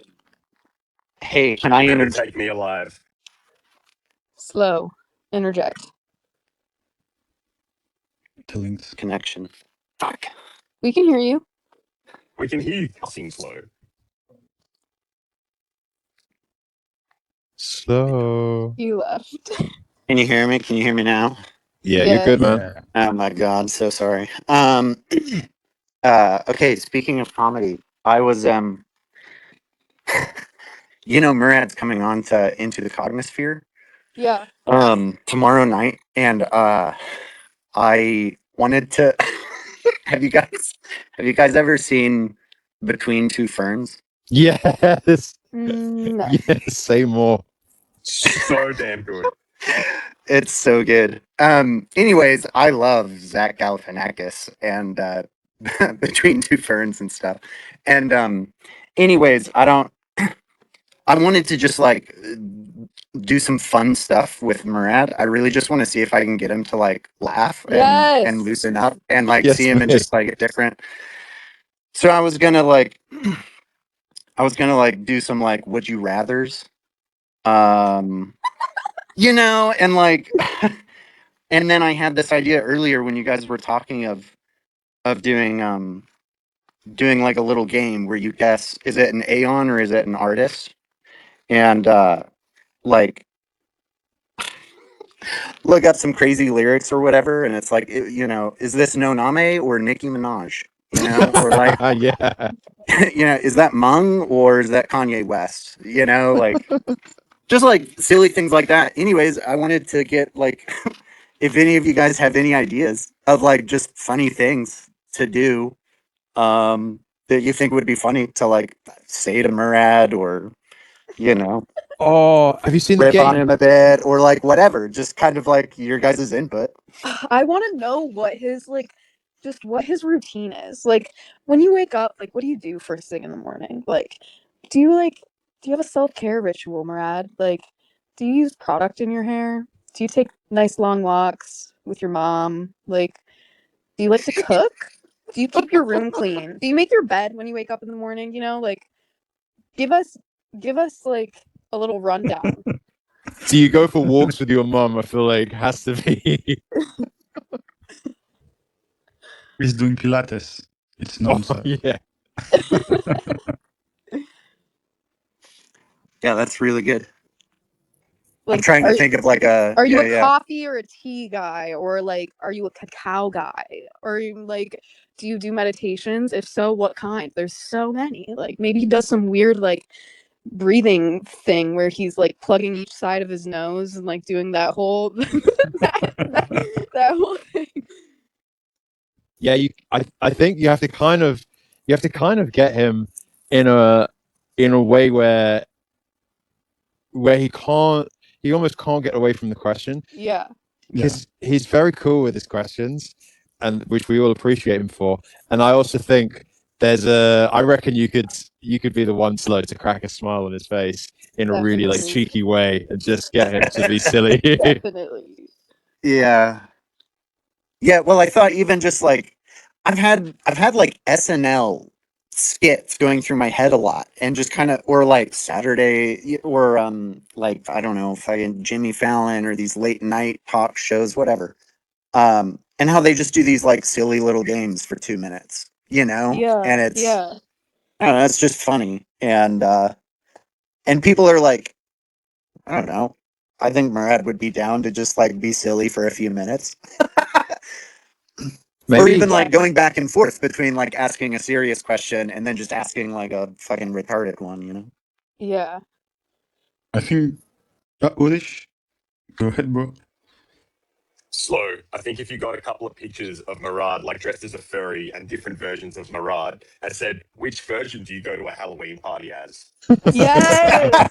can I Better take me alive. Slow. Interject. Killings. connection? Fuck. We can hear you. We can hear you cussing slow. Slow. You left. Can you hear me? Can you hear me now? Yeah, Yeah. you're good, man. Oh my god, so sorry. Okay, speaking of comedy, I was you know, Murad's coming on to Into the Cognosphere Yeah. tomorrow night, and I wanted to have you guys ever seen Between Two Ferns? Yes. No. Yes. Say more. So damn good. It's so good. Anyways, I love Zach Galifianakis and Between Two Ferns and stuff. And anyways, I wanted to just like do some fun stuff with Murad. I really just want to see if I can get him to like laugh Yes. and loosen up and like Yes, see him in mate. just like a different. So I was gonna like do some like would you rather's, you know, and like, and then I had this idea earlier when you guys were talking of doing like a little game where you guess is it an Aeon or is it an artist, and like look up some crazy lyrics or whatever, and it's like you know, is this No Name or Nicki Minaj, you know, or like Yeah. you know, is that Mung or is that Kanye West, you know, like just like silly things like that. Anyways, I wanted to get like if any of you guys have any ideas of like just funny things to do that you think would be funny to like say to Murad, or you know, Oh, have you seen the rip on game? him a bit, or like whatever, just kind of like your guys' input. I want to know what his like just what his routine is. Like when you wake up, like what do you do first thing in the morning? Like do you have a self-care ritual, Murad? Like do you use product in your hair? Do you take nice long walks with your mom? Like do you like to cook? Do you keep your room clean? Do you make your bed when you wake up in the morning? Like give us like a little rundown. Do you go for walks with your mum? I feel like has to be. He's doing Pilates. It's Oh, nonsense. yeah. Yeah, that's really good. I'm Like trying to think of like a are you yeah, a yeah. coffee or a tea guy, or like are you a cacao guy, or like do you do meditations? If so, what kind? There's so many. Like maybe he does some weird like breathing thing where he's like plugging each side of his nose and like doing that whole that whole thing. Yeah, I think you have to kind of get him in a way where he almost can't get away from the question. Yeah. Because he's very cool with his questions, and which we all appreciate him for. And I also think I reckon you could be the one slow to crack a smile on his face in a really like Definitely. cheeky way and just get him to be silly. Definitely. Yeah. Yeah, well, I thought even just like I've had like SNL skits going through my head a lot and just kind of or like Saturday or like I don't know, fucking Jimmy Fallon or these late night talk shows, whatever. And how they just do these like silly little games for 2 minutes, Yeah. and it's Yeah. I don't know, it's just funny. And people are like, I don't know. I think Murad would be down to just like be silly for a few minutes. Or Maybe even Yeah. like going back and forth between like asking a serious question and then just asking like a fucking retarded one. Yeah. I think. Ulish, go ahead, bro. Slow. I think if you got a couple of pictures of Murad like dressed as a furry and different versions of Murad and said, which version do you go to a Halloween party as? Yes.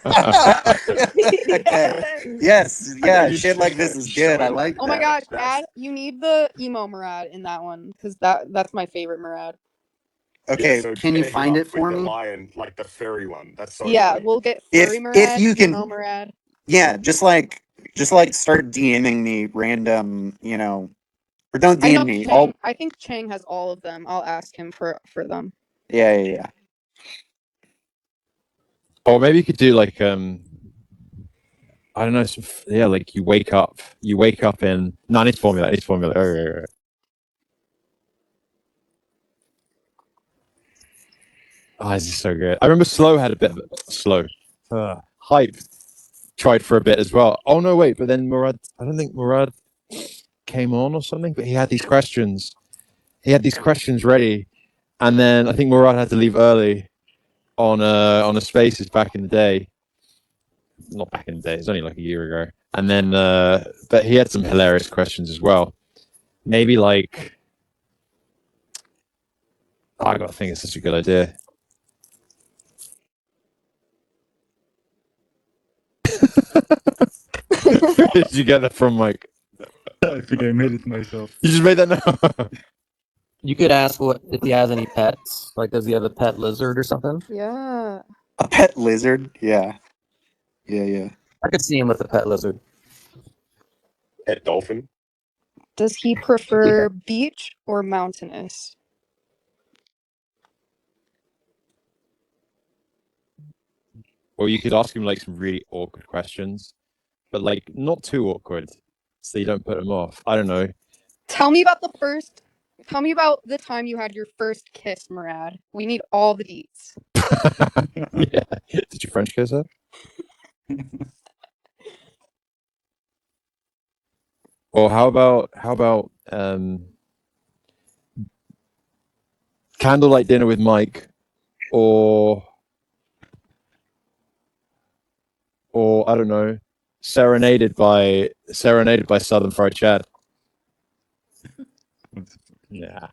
Okay. Yes. Yes. Yeah. You Shit like this show- is show good. I him like Oh my that. gosh, add you need the emo Murad in that one because that's my favorite Murad. Okay. so Can you pair him find up it with for the me? lion, like the furry one. That's so Yeah, funny. we'll get If furry if Murad, you emo can, Murad. yeah, just like start DMing me random, or don't I know DM me. Chang. I think Chang has all of them. I'll ask him for them. Yeah. or maybe you could do like I don't know, like you wake up in no, I need to formula. Oh. Oh, this is so good. I remember Slow had a bit of it. Slow. Hype tried for a bit as well. Oh no, wait, but then Murad, I don't think Murad came on or something, but he had these questions. He had these questions ready, and then I think Murad had to leave early on a Spaces back in the day. Not back in the day, it's only like a year ago. And then but he had some hilarious questions as well. Maybe like I gotta think it's such a good idea. Did you get that from Mike? I think I made it myself. You just made that now. You could ask if he has any pets. Like, does he have a pet lizard or something? Yeah. A pet lizard. Yeah. I could see him with a pet lizard. Pet dolphin. Does he prefer beach or mountainous? Or you could ask him like some really awkward questions, but like not too awkward, so you don't put him off. I don't know. Tell me about the time you had your first kiss, Murad. We need all the deets. Yeah. Did you French kiss her? Or how about candlelight dinner with Mike, or I don't know, serenaded by Southern Fried Chad. Yeah.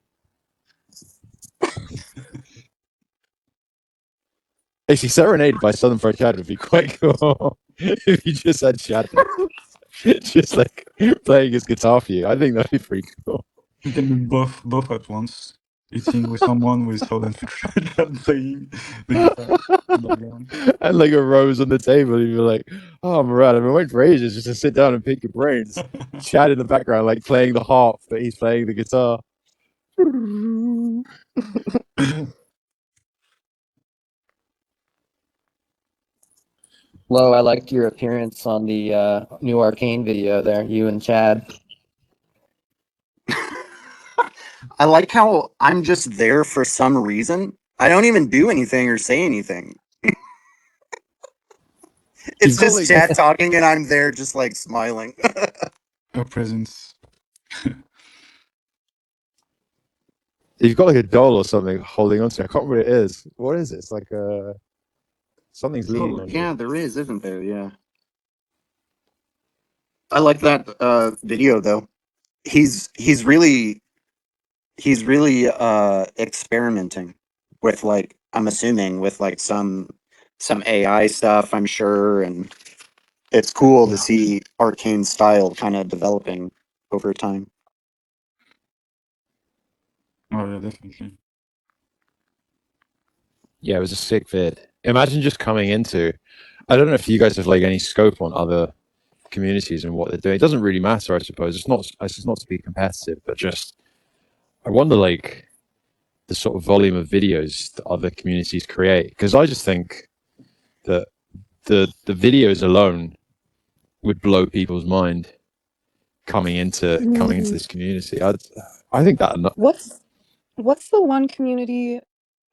Actually, serenaded by Southern Fried Chad would be quite cool if you just had Chad just like playing his guitar for you. I think that'd be pretty cool. You can do both at once. Eating with someone with Southern and playing the guitar in the background. And like a rose on the table, and you're like, "Oh, Murad, I've been waiting for ages just to sit down and pick your brains." Chad in the background, like playing the harp, but he's playing the guitar. Lo, I liked your appearance on the new Arcane video there, you and Chad. I like how I'm just there for some reason. I don't even do anything or say anything. It's You've got just like, chat talking, and I'm there just like smiling. Her presence. you've got like a doll or something holding onto it. I can't remember what it is. What is it? It's like something's leaning Oh, on yeah, you. there is, isn't there? Yeah. I like that video though. He's really experimenting with, like, I'm assuming with like some AI stuff, I'm sure, and it's cool to see Arcane style kind of developing over time. Oh yeah, definitely. Yeah, it was a sick vid. Imagine just coming into. I don't know if you guys have like any scope on other communities and what they're doing. It doesn't really matter, I suppose. It's not. It's not to be competitive, but just I wonder like the sort of volume of videos that other communities create, because I just think that the videos alone would blow people's mind coming into this community. I think that What's the one community?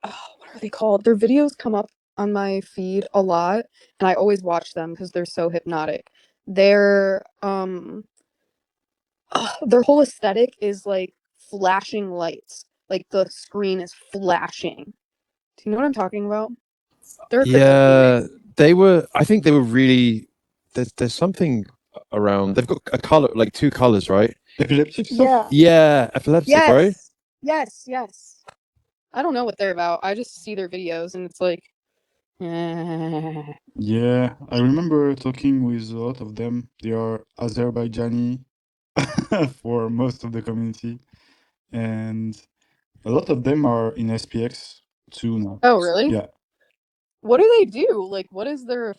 Oh, what are they called? Their videos come up on my feed a lot, and I always watch them because they're so hypnotic. Their whole aesthetic is like flashing lights. Like the screen is flashing. Do you know what I'm talking about? They're a crypto yeah, community. they were. I think they were really. There's something around. They've got a color, like two colors, right? Epileptic stuff? Yeah. Yeah, epileptic, right? Yes. Yes. I don't know what they're about. I just see their videos and it's like, Yeah, I remember talking with a lot of them. They are Azerbaijani for most of the community, and a lot of them are in SPX too now. oh really? Yeah, What do they do? Like, what's their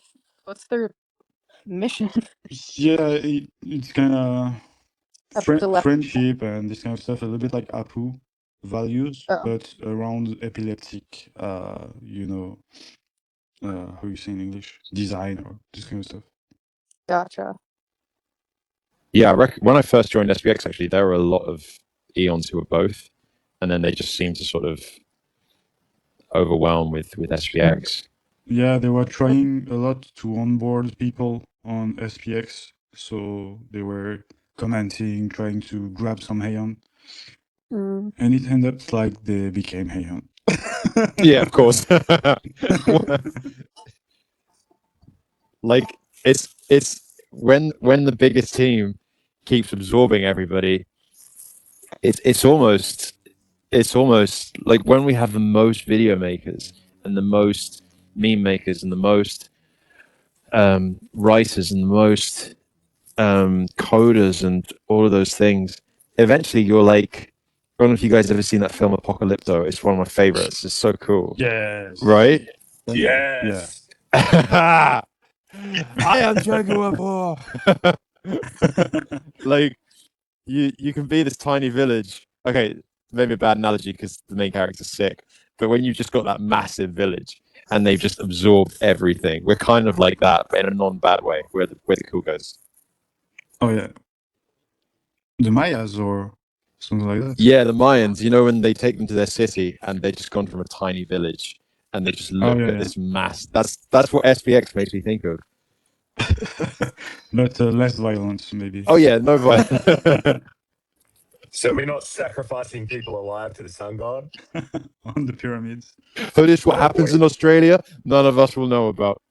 mission? yeah, it's kind of Epileptic. friendship and this kind of stuff, a little bit like Apu values, Oh, but around epileptic, how you say in English, design or this kind of stuff. gotcha. Yeah, when I first joined SPX, actually, there were a lot of Eons who were both, and then they just seemed to sort of overwhelm with SPX. Yeah, they were trying a lot to onboard people on SPX, so they were commenting, trying to grab some Heian, Mm. and it ended up like they became Heian. Yeah, of course. Like it's when the biggest team keeps absorbing everybody, it's almost like when we have the most video makers and the most meme makers and the most writers and the most coders and all of those things. Eventually, you're like, I don't know if you guys ever seen that film Apocalypto. It's one of my favorites. It's so cool, Yes. right? Yes. I am Jaguar. Like you can be this tiny village. Okay, maybe a bad analogy because the main character's sick. But when you've just got that massive village and they've just absorbed everything, we're kind of like that, but in a non-bad way. Where the cool goes. Oh yeah, the Mayas or something like that. Yeah, the Mayans. You know when they take them to their city and they've just gone from a tiny village and they just Oh look at yeah, this mass. That's what SPX makes me think of. but less violence maybe. Oh yeah, no violence. So we're not sacrificing people alive to the sun god. On the pyramids. Footage what Oh, happens boy. in Australia, none of us will know about.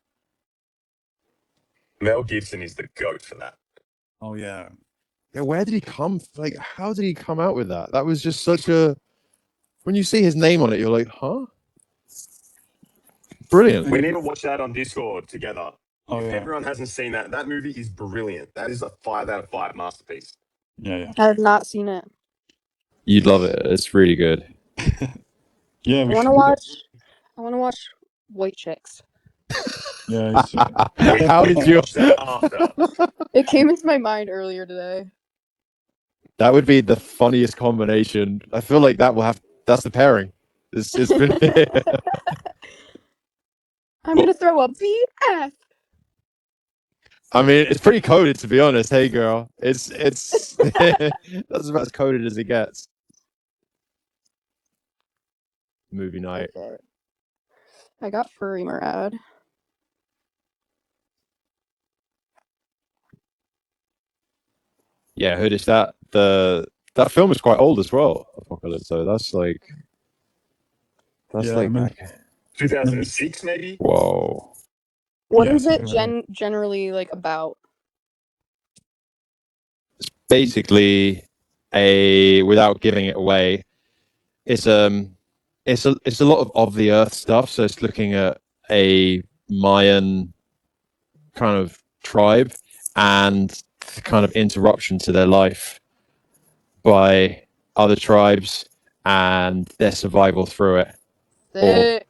Mel Gibson is the goat for that. Oh yeah. Yeah, where did he come? Like, how did he come out with that? That was just such a. When you see his name on it, you're like, huh? Brilliant. We need to watch that on Discord together. Oh If yeah. everyone hasn't seen that, that movie is brilliant. That is a 5 out of 5 masterpiece. Yeah. I have not seen it. You'd love it. It's really good. Yeah, I we want should to do that. watch. I want to watch White Chicks. Yeah, it's How We did can you? watch that after. It came into my mind earlier today. That would be the funniest combination. I feel like that will have. That's the pairing. It's been. I'm gonna throw a BF. I mean, it's pretty coded, to be honest. Hey, girl, it's that's about as coded as it gets. Movie night. Okay. I got Furry Murad. Yeah, Hoodish. That film is quite old as well. Apocalypse. So that's like yeah, I mean, 2006, maybe? whoa. What yeah, is it something like that. generally like about? Basically, without giving it away, it's it's a lot of the Earth stuff. So it's looking at a Mayan kind of tribe and the kind of interruption to their life by other tribes and their survival through it. Sick.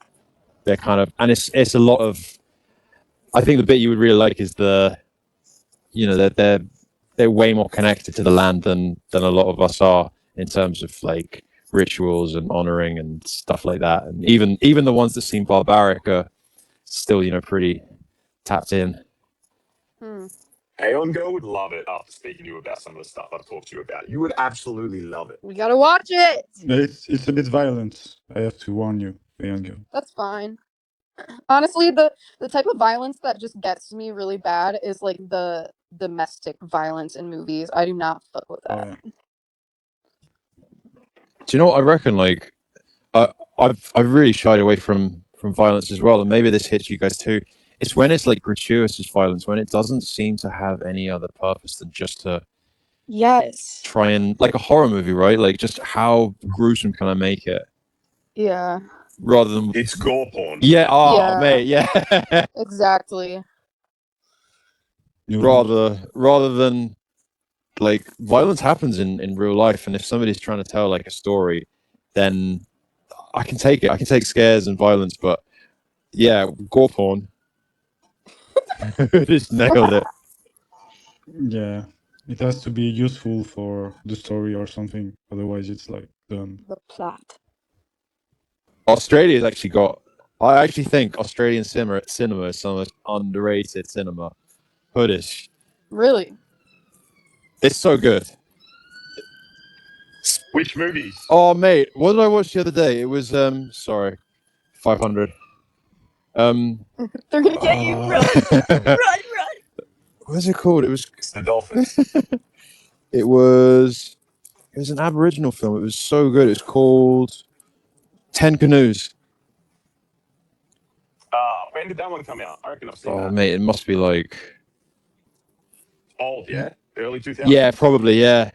They're kind of, and it's a lot of. I think the bit you would really like is they're way more connected to the land than a lot of us are in terms of like rituals and honoring and stuff like that. And even the ones that seem barbaric are still pretty tapped in. Hmm. Aeon Girl would love it after speaking to you about some of the stuff I've talked to you about. You would absolutely love it. We gotta watch it. It's a bit violent. I have to warn you, Young. That's fine. Honestly, the type of violence that just gets me really bad is like the domestic violence in movies. I do not fuck with Oh that. yeah. Do you know what I reckon? Like, I've really shied away from violence as well, and maybe this hits you guys too. It's when it's like gratuitous violence, when it doesn't seem to have any other purpose than just to Yes. try and, like a horror movie, right? Like, just how gruesome can I make it? Yeah. Rather than It's gore porn. yeah, oh Yeah. mate, yeah. Exactly. rather than like violence happens in real life, and if somebody's trying to tell like a story, then I can take it. I can take scares and violence, but yeah, gore porn. Just nailed it. Yeah. It has to be useful for the story or something. Otherwise, it's like done. The plot. Australia's actually got. I actually think Australian cinema is some of the most underrated cinema. Hoodish. Really? It's so good. Which movies? Oh mate, what did I watch the other day? It was 500. They're gonna get you. Run, run. What's it called? It was It's the Dolphins. it was an Aboriginal film. It was so good. It's called 10 Canoes. When did that one come out? I reckon I've seen Oh that. mate, it must be like Old, yeah? Early 2000s? yeah, probably yeah.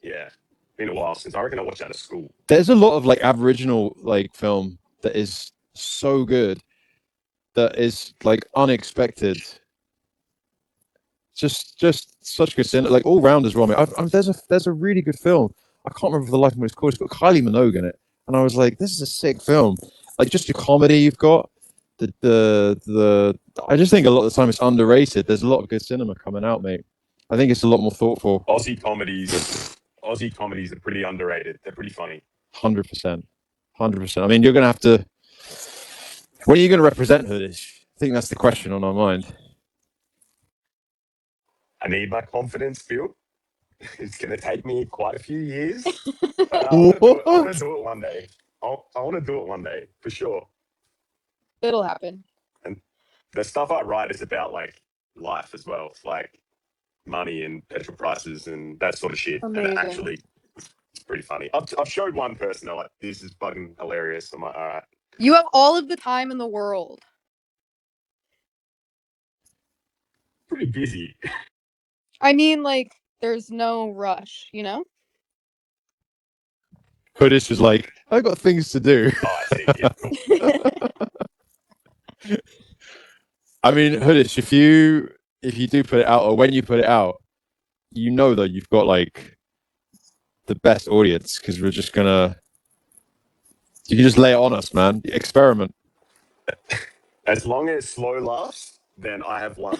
Yeah. Been a while since. I reckon I watched that at school. There's a lot of like Aboriginal like film that is so good, that is like unexpected. Just such good cinema, like all round as well. There's a really good film. I can't remember for the life of me what it's called. It's got Kylie Minogue in it, and I was like, this is a sick film. Like just the comedy you've got, the. I just think a lot of the time it's underrated. There's a lot of good cinema coming out, mate. I think it's a lot more thoughtful. Aussie comedies are pretty underrated. They're pretty funny. 100%. I mean, you're gonna have to. When are you gonna represent Hoodish? I think that's the question on our mind. I need my confidence built. It's going to take me quite a few years. But I want to do it one day. I want to do it one day, for sure. It'll happen. And the stuff I write is about, like, life as well. Like, money and petrol prices and that sort of shit. Amazing. And actually, it's pretty funny. I've showed one person, they're like, this is fucking hilarious. I'm like, all right. You have all of the time in the world. Pretty busy. I mean, like, there's no rush, you know? Hoodish was like, I've got things to do. Oh, I see. Yeah, cool. I mean, Hoodish, if you do put it out, or when you put it out, you know that you've got like the best audience because we're just gonna. You can just lay it on us, man. Experiment. As long as slow laughs, then I have won.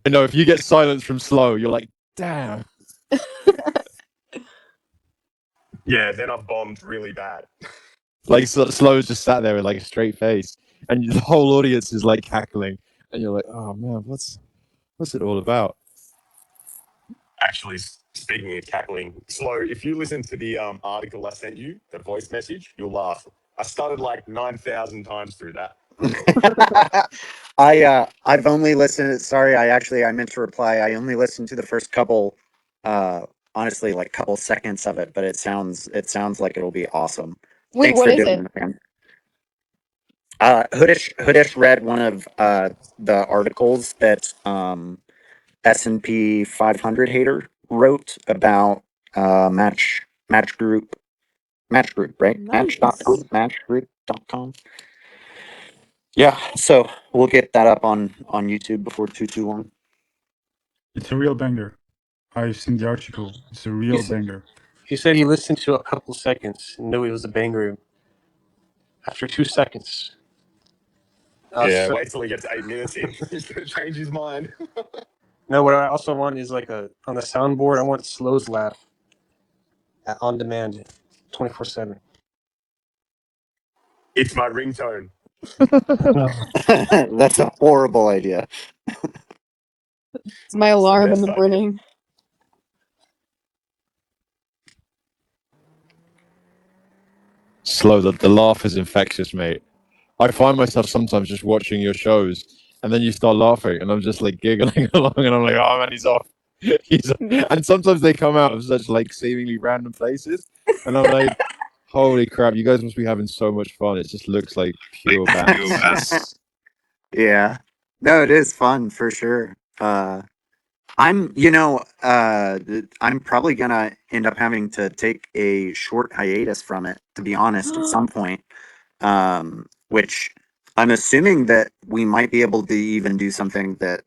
You know, if you get silence from slow, you're like, damn. Yeah, then I've bombed really bad. Like Slow's just sat there with like a straight face, and the whole audience is like cackling, and you're like, oh man, what's it all about? Actually, speaking of cackling, Slow, if you listen to the article I sent you, the voice message, you'll laugh. I started like 9,000 times through that. I've only listened. Sorry, I meant to reply. I only listened to the first couple, honestly, like couple seconds of it, but it sounds like it'll be awesome. Wait, Thanks what for is doing it? it, man. Hoodish read one of the articles that S&P 500 hater wrote about match group, right? Nice. Matchgroup.com. Yeah, so we'll get that up on YouTube before too long. It's a real banger. I've seen the article. It's a real banger. He said he listened to a couple seconds and knew it was a banger after 2 seconds. Yeah, wait till he gets 8 minutes in. He's going to change his mind. No, what I also want is like on the soundboard, I want Slow's laugh on demand 24/7. It's my ringtone. That's a horrible idea. It's my alarm in best the idea. morning. Slow, the laugh is infectious, mate. I find myself sometimes just watching your shows, and then you start laughing, and I'm just like giggling along, and I'm like, oh man, he's off. And sometimes they come out of such like seemingly random places, and I'm like, holy crap, you guys must be having so much fun. It just looks like pure bats. Yeah. No, it is fun for sure. I'm probably gonna end up having to take a short hiatus from it, to be honest, at some point. Which I'm assuming that we might be able to even do something that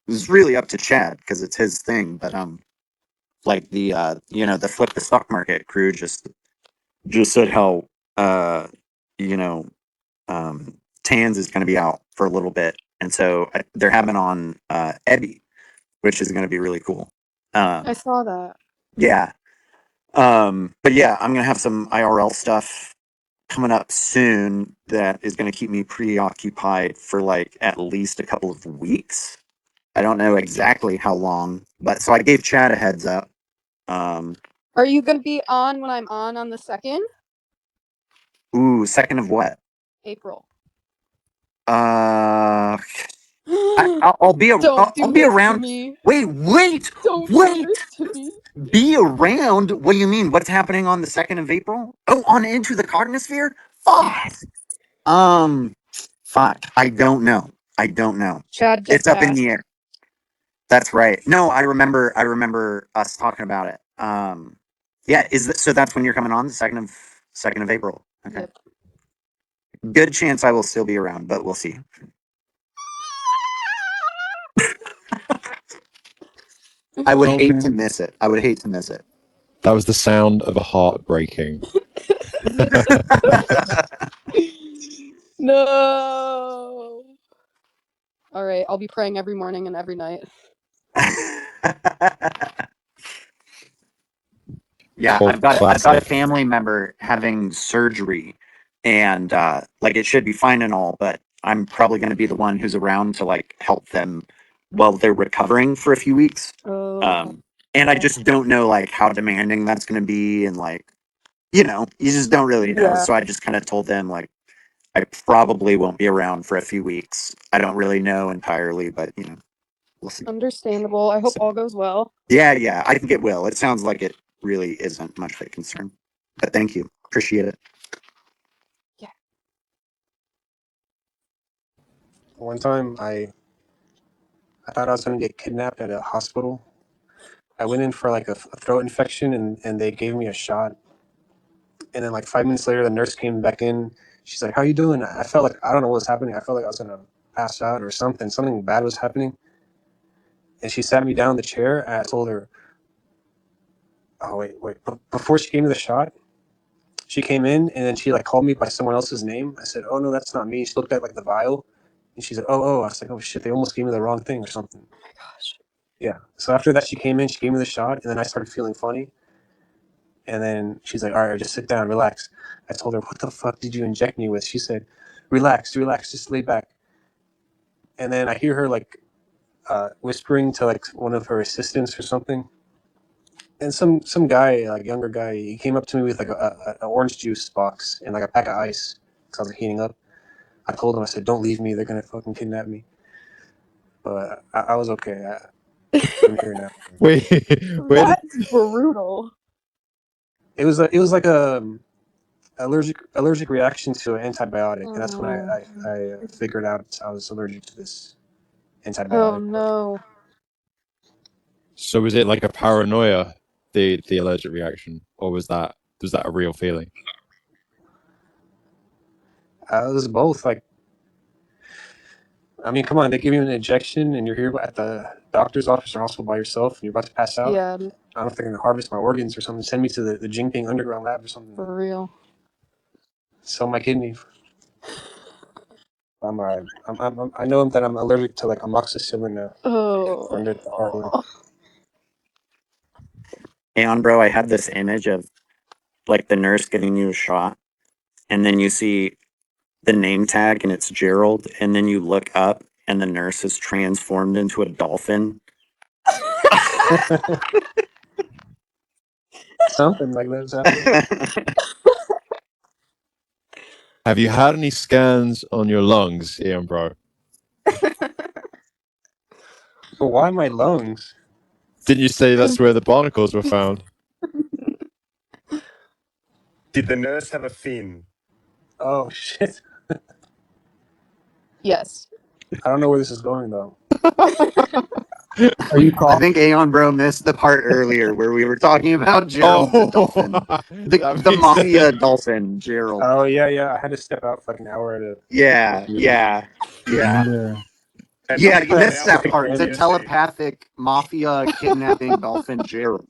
is really up to Chad because it's his thing. But like the flip the stock market crew just said how you know Tans is going to be out for a little bit, and so they're having on Eddie, which is going to be really cool. I saw that. Yeah. But yeah, I'm gonna have some IRL stuff coming up soon that is gonna keep me preoccupied for like at least a couple of weeks. I don't know exactly how long, but so I gave Chad a heads up. Are you gonna be on when I'm on the 2nd? Ooh, second of what? April. I'll be Don't do I'll be this to around. me. Wait. Don't do this to me. Be around? What do you mean? What's happening on the 2nd of April? Oh, on Into the Cognosphere? Fuck. Fuck. I don't know. Chad It's just up in asked. the air. That's right. No, I remember us talking about it. Yeah, so that's when you're coming on, the second of April. Okay. Yep. Good chance I will still be around, but we'll see. I would hate to miss it. That was the sound of a heart breaking. No. All right, I'll be praying every morning and every night. Yeah, I've got a family member having surgery, and like it should be fine and all, but I'm probably going to be the one who's around to like help them while they're recovering for a few weeks. Oh. And I just don't know like how demanding that's going to be, and like you just don't really know. Yeah. So I just kind of told them like I probably won't be around for a few weeks. I don't really know entirely, but we'll see. Understandable. I hope all goes well. Yeah, I think it will. It sounds like it really isn't much of a concern. But thank you. Appreciate it. Yeah. One time I thought I was going to get kidnapped at a hospital. I went in for like a throat infection and they gave me a shot. And then like 5 minutes later, the nurse came back in. She's like, how you doing? I felt like, I don't know what was happening. I felt like I was going to pass out or something. Something bad was happening. And she sat me down in the chair. And I told her, Oh wait. Before she gave me the shot, she came in and then she like called me by someone else's name. I said, "Oh no, that's not me." She looked at like the vial, and she said, "Oh." I was like, "Oh shit, they almost gave me the wrong thing or something." Oh my gosh. Yeah. So after that, she came in, she gave me the shot, and then I started feeling funny. And then she's like, "All right, just sit down, relax." I told her, "What the fuck did you inject me with?" She said, "Relax, just lay back." And then I hear her like whispering to like one of her assistants or something. And some guy, like younger guy, he came up to me with like a orange juice box and like a pack of ice because I was like, heating up. I told him, I said, "Don't leave me. They're gonna fucking kidnap me." But I was okay. I'm here now. Wait, where did That's brutal. It was like a allergic reaction to an antibiotic, and that's when I figured out I was allergic to this Oh antibiotic. no. so was it like a paranoia, the allergic reaction, or was that a real feeling? It was both. Like, I mean, come on, they give you an injection, and you're here at the doctor's office, or also by yourself, and you're about to pass out. Yeah, I don't know if they're gonna harvest my organs or something. Send me to the Jinping underground lab or something. for real. Sell my kidney. I'm alright. I know that I'm allergic to like amoxicillin now. Under the heart. Oh. Hey, on bro, I had this image of like the nurse giving you a shot, and then you see the name tag and it's Gerald, and then you look up and the nurse is transformed into a dolphin. Something like that's happening. Have you had any scans on your lungs, Ian, bro? But why my lungs? Didn't you say that's where the barnacles were found? Did the nurse have a fin? Oh shit! Yes. I don't know where this is going though. Are you I calling? think Aeon Bro missed the part earlier where we were talking about Gerald the dolphin. that The makes mafia sense. dolphin, Gerald. Oh yeah. I had to step out for like an hour at a. Yeah. Yeah. And Yeah, not you missed out that part. The PTSD. telepathic mafia kidnapping dolphin Gerald.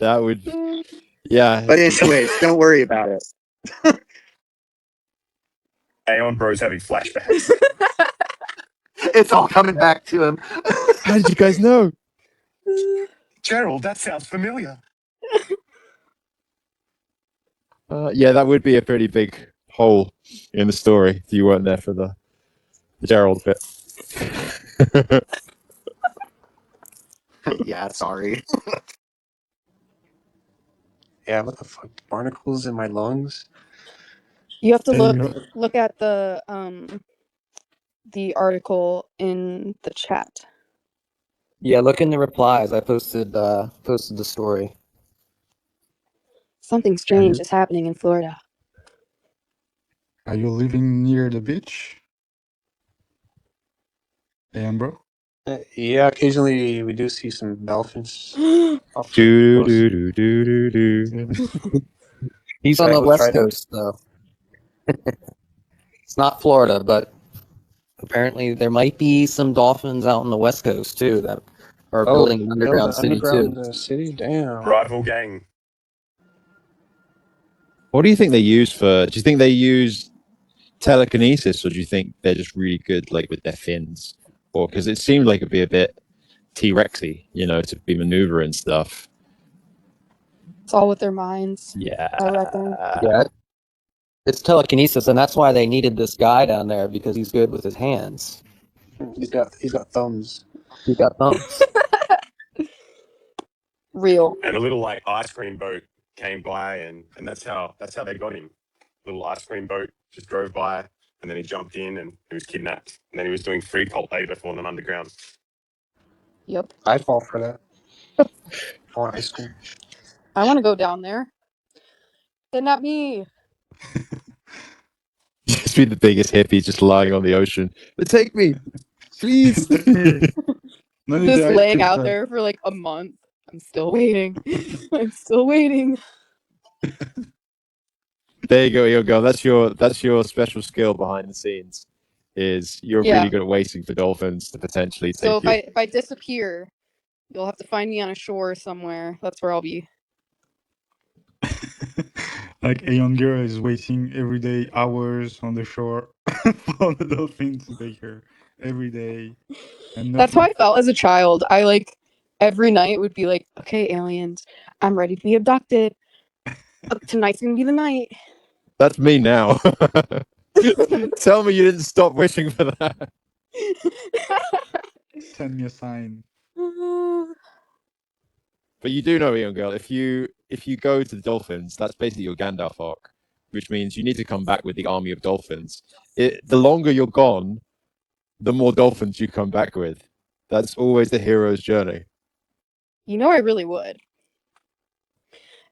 That would, yeah. But anyways, don't worry about it. Aeon Bro's having flashbacks. It's all coming back to him. How did you guys know? Gerald, that sounds familiar. Yeah, that would be a pretty big hole in the story if you weren't there for the Gerald bit. Yeah, sorry. Yeah, what the fuck? Barnacles in my lungs? You have to And look at the article in the chat. Yeah, look in the replies. I posted the story. Something strange is happening in Florida. are you living near the beach? And bro? Yeah, occasionally we do see some dolphins. off the Do, coast. do, do, do, do, do. He's Should on I the go West try that? Coast, though. It's not Florida, but apparently there might be some dolphins out on the West Coast too that are building an build underground an city underground too. city? Damn. Rival gang. What do you think they use for? Do you think they use telekinesis, or do you think they're just really good, like with their fins? Or because it seemed like it'd be a bit T-Rexy, to be maneuvering stuff. It's all with their minds. Yeah. I reckon. Yeah, it's telekinesis, and that's why they needed this guy down there because he's good with his hands. He's got thumbs. He got thumbs. Real. And a little like ice cream boat came by, and that's how they got him. Little ice cream boat just drove by, and then he jumped in, and he was kidnapped. And then he was doing free cult labor for them underground. Yep. I'd fall for that. I want ice cream. I want to go down there. Kidnap me. Just be the biggest hippie, just lying on the ocean. But take me, please. No need Just to laying ice out cream, there for like a month. I'm still waiting. I'm still waiting. There you go, Ilgo. That's your special skill behind the scenes. Is you're Yeah. really good at waiting for dolphins to potentially So take you. if I disappear You'll have to find me on a shore somewhere. That's where I'll be. Like a young girl is waiting every day, hours on the shore for the dolphin to take her every day, and That's how nothing. I felt as a child. I like every night would be like, okay, aliens, I'm ready to be abducted. Tonight's gonna be the night. That's me now. Tell me you didn't stop wishing for that. Send me a sign. But you do know, young girl, if you go to the dolphins, that's basically your Gandalf arc, which means you need to come back with the army of dolphins. The longer you're gone, the more dolphins you come back with. That's always the hero's journey. You know, I really would.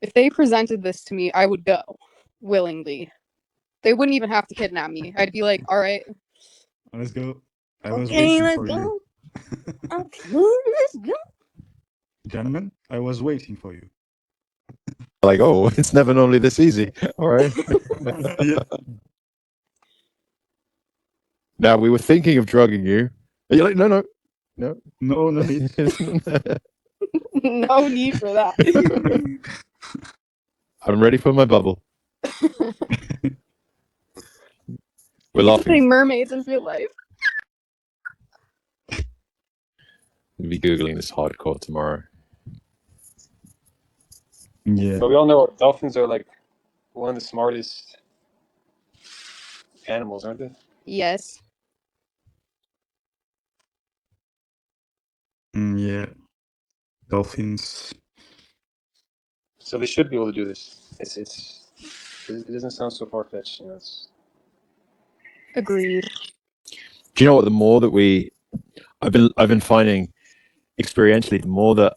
If they presented this to me, I would go willingly. They wouldn't even have to kidnap me. I'd be like, all right, Let's go. I was okay, waiting let's for go. you. Okay, let's go. Gentlemen, I was waiting for you. Like, oh, it's never normally this easy. All right. Yeah. Now, we were thinking of drugging you. Are you like, no, no, no. No, no need. No need for that. I'm ready for my bubble. We're You can say laughing. mermaids in real life. We'll be Googling this hardcore tomorrow. Yeah. But we all know dolphins are like one of the smartest animals, aren't they? Yes. Yeah. Dolphins. So they should be able to do this. It doesn't sound so far fetched, you know. Agreed. Do you know what? The more that I've been finding experientially, the more that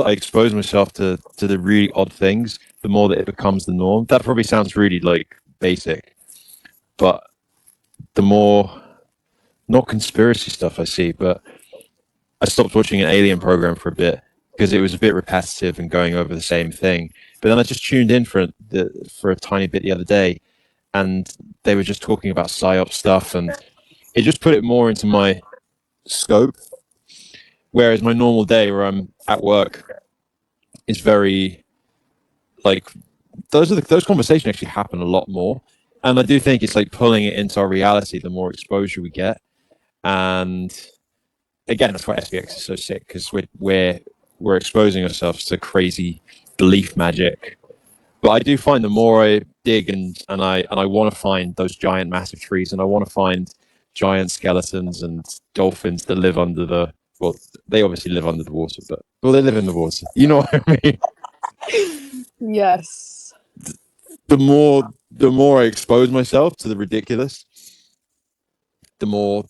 I expose myself to the really odd things, the more that it becomes the norm. That probably sounds really like basic, but the more, not conspiracy stuff I see, but I stopped watching an alien program for a bit because it was a bit repetitive and going over the same thing. But then I just tuned in for a tiny bit the other day, and they were just talking about psyop stuff, and it just put it more into my scope. Whereas my normal day where I'm at work is very like those conversations actually happen a lot more, and I do think it's like pulling it into our reality. The more exposure we get, and again, that's why SPX is so sick because we're exposing ourselves to crazy belief magic. But I do find the more I dig and I want to find those giant massive trees, and I want to find giant skeletons and dolphins that live under the, well, they obviously live under the water, but well, they live in the water. You know what I mean? Yes. The more I expose myself to the ridiculous, the more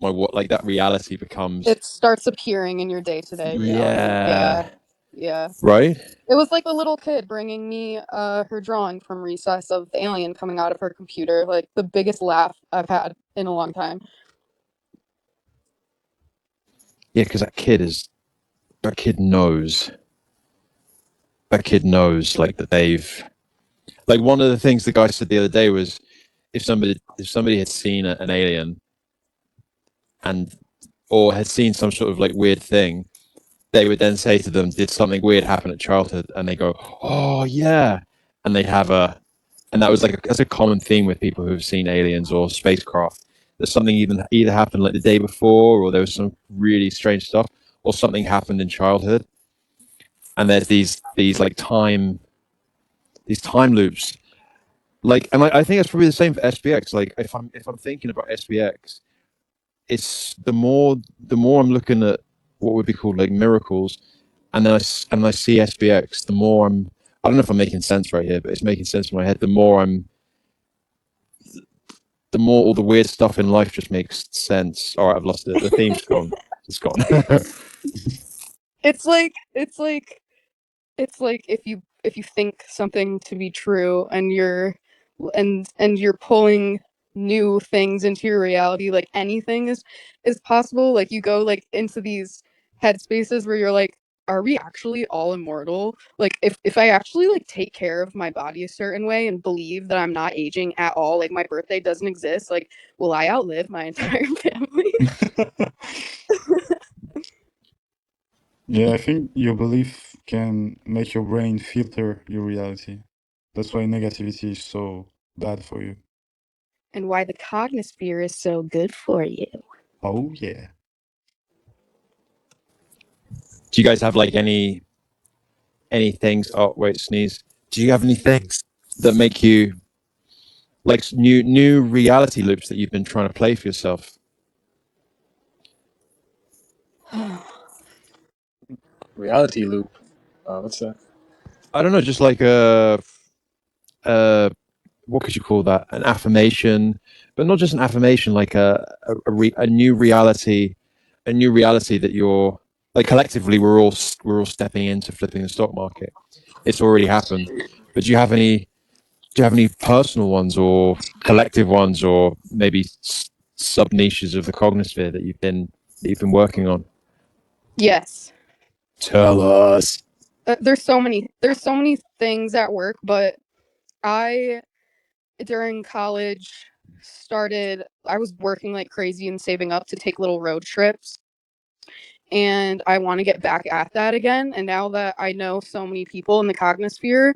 my like that reality becomes. It starts appearing in your day-to-day reality. Yeah. Yeah. Right? It was like a little kid bringing me her drawing from recess of the alien coming out of her computer. Like the biggest laugh I've had in a long time. Yeah, because that kid knows. That kid knows like that they've, like, one of the things the guy said the other day was if somebody had seen an alien and or had seen some sort of like weird thing, they would then say to them, did something weird happen at childhood? And they go, oh yeah. And they have and that was like that's a common theme with people who've seen aliens or spacecraft. That something either happened like the day before, or there was some really strange stuff, or something happened in childhood. And there's these like these time loops. Like, and I think it's probably the same for SPX. Like, if I'm thinking about SPX, it's the more I'm looking at what would be called like miracles, and then I see SPX, the more I don't know if I'm making sense right here, but it's making sense in my head. The more all the weird stuff in life just makes sense. All right, I've lost it. The theme's gone. It's gone. It's like if you think something to be true and you're pulling new things into your reality, like anything is possible. Like you go like into these headspaces where you're like, are we actually all immortal? Like if I actually like take care of my body a certain way and believe that I'm not aging at all, like my birthday doesn't exist, like will I outlive my entire family? Yeah, I think your belief can make your brain filter your reality. That's why negativity is so bad for you. And why the cognosphere is so good for you. Oh yeah. Do you guys have like any things? Oh wait, sneeze. Do you have any things that make you like new reality loops that you've been trying to play for yourself? Reality loop. What's that? I don't know, just like what could you call that? An affirmation, but not just an affirmation, like a new reality, that you're like collectively we're all stepping into flipping the stock market. It's already happened, but do you have any personal ones or collective ones or maybe sub niches of the cognosphere that you've been working on? Yes. Tell us. There's so many things at work, but I during college I was working like crazy and saving up to take little road trips, and I want to get back at that again. And now that I know so many people in the cognosphere,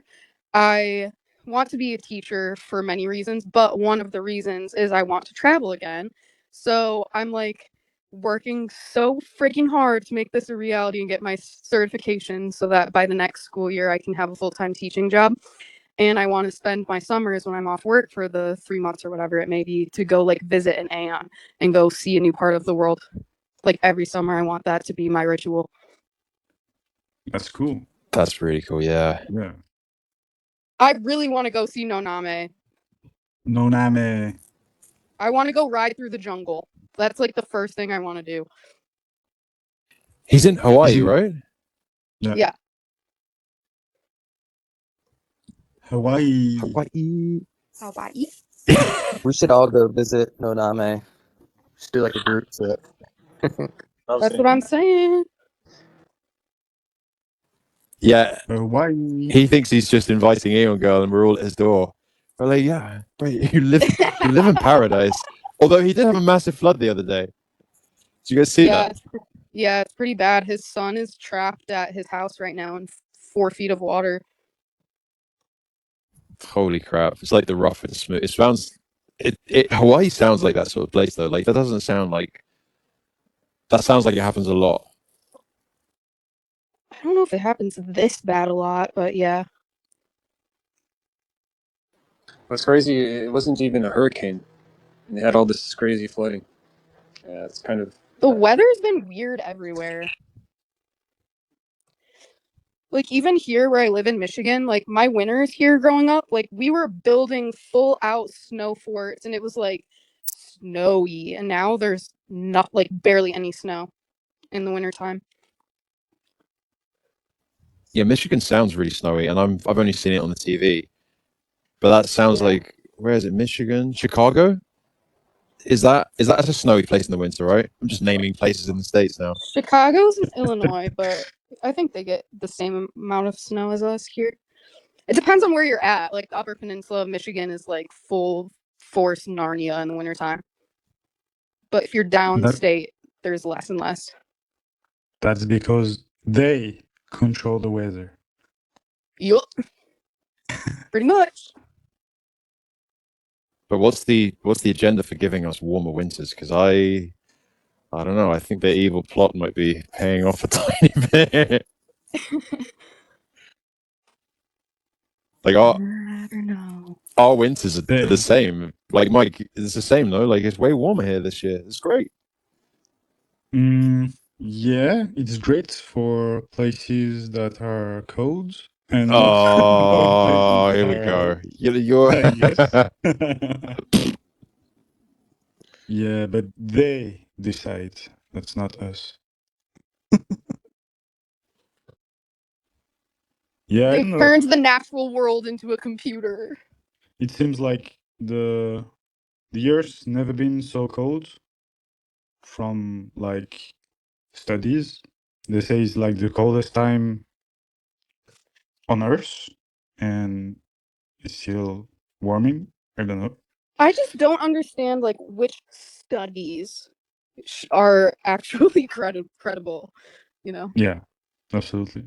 I want to be a teacher for many reasons, but one of the reasons is I want to travel again. So I'm like working so freaking hard to make this a reality and get my certification so that by the next school year I can have a full-time teaching job. And I want to spend my summers when I'm off work for the 3 months or whatever it may be to go like visit an Aeon and go see a new part of the world. Like every summer, I want that to be my ritual. That's cool. That's really cool. Yeah. Yeah. I really want to go see Noname. Noname. I want to go ride through the jungle. That's like the first thing I want to do. He's in Hawaii, Is he- right? Yeah. Hawaii. Hawaii. Hawaii. We should all go visit Noname. Just do like a group trip. That's what I'm saying. Yeah. Hawaii. He thinks he's just inviting Eon Girl, and we're all at his door. We're like, yeah, wait, you live in paradise. Although he did have a massive flood the other day. Did you guys see that? Yeah, it's pretty bad. His son is trapped at his house right now in 4 feet of water. Holy crap! It's like the rough and smooth. It sounds. Hawaii sounds like that sort of place though. Like that doesn't sound like. That sounds like it happens a lot. I don't know if it happens this bad a lot, but yeah. What's crazy, it wasn't even a hurricane. And they had all this crazy flooding. Yeah, it's kind of... The weather's been weird everywhere. Like even here where I live in Michigan, like my winters here growing up, like we were building full out snow forts and it was like snowy, and now there's not like barely any snow in the wintertime. Yeah, Michigan sounds really snowy, and I've only seen it on the TV. But that sounds like, where is it? Michigan, Chicago. Is that a snowy place in the winter? Right. I'm just naming places in the states now. Chicago's in Illinois, but I think they get the same amount of snow as us here. It depends on where you're at. Like the Upper Peninsula of Michigan is like full force Narnia in the wintertime. But if you're downstate, there's less and less. That's because they control the weather. Yup. Pretty much. But what's the agenda for giving us warmer winters? Because I don't know. I think their evil plot might be paying off a tiny bit. Like our winters are the same. Like Mike, it's the same though. Like it's way warmer here this year. It's great. Yeah, it's great for places that are cold and oh, here we go. You're yes. Yeah, but they decide. That's not us. Yeah, I They don't know. turned the natural world into a computer. It seems like the Earth's never been so cold from like studies. They say it's like the coldest time on Earth, and it's still warming. I don't know. I just don't understand like which studies are actually credible, you know? Yeah. Absolutely.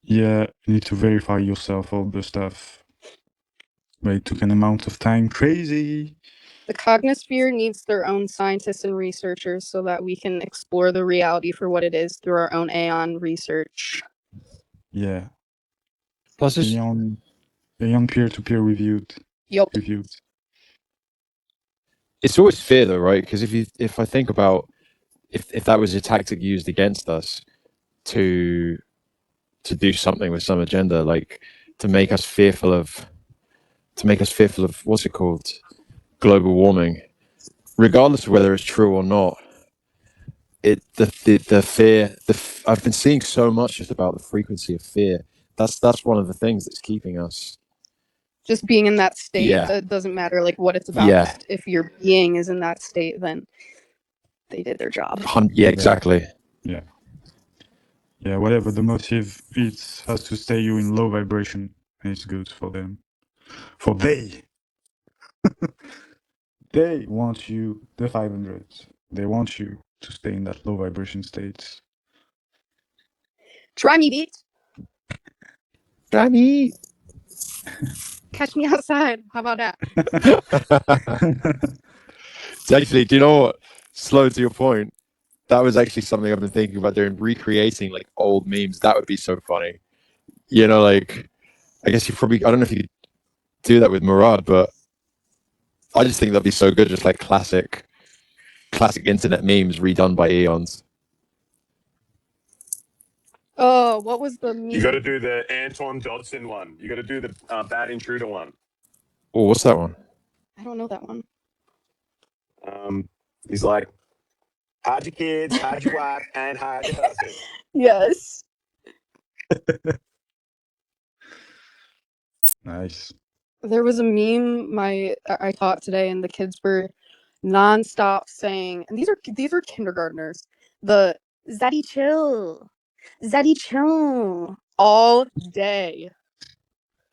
Yeah, you need to verify yourself all the stuff. But it took an amount of time. Crazy. The cognosphere needs their own scientists and researchers so that we can explore the reality for what it is through our own Aeon research. Yeah. Plus, it's, Aeon peer-to-peer reviewed. Yup. it's always fear, though, right? Because if I think about if that was a tactic used against us to do something with some agenda, like to make us fearful of what's it called, global warming, regardless of whether it's true or not. The fear. I've been seeing so much just about the frequency of fear. That's one of the things that's keeping us. Just being in that state, Yeah. that doesn't matter like what it's about. Yeah. Just if your being is in that state, then they did their job. Yeah, exactly. Yeah. Yeah, whatever the motive, it has to stay you in low vibration, and it's good for them. For they want you, the 500s. They want you to stay in that low vibration state. Try me, bitch. Try me. Catch me outside. How about that? Actually, do you know what? Slow to your point. That was actually something I've been thinking about doing, recreating like old memes. That would be so funny. You know, like I guess you probably I don't know if you could do that with Murad, but I just think that'd be so good, just like classic internet memes redone by eons. Oh, what was the meme? You got to do the Anton Dodson one. You got to do the Bad Intruder one. Oh, what's that one? I don't know that one. He's like, hide your kids, hide your wife, and hide your husband. Yes. Nice. There was a meme I taught today, and the kids were nonstop saying, and these are kindergartners, the Zaddy chill, all day.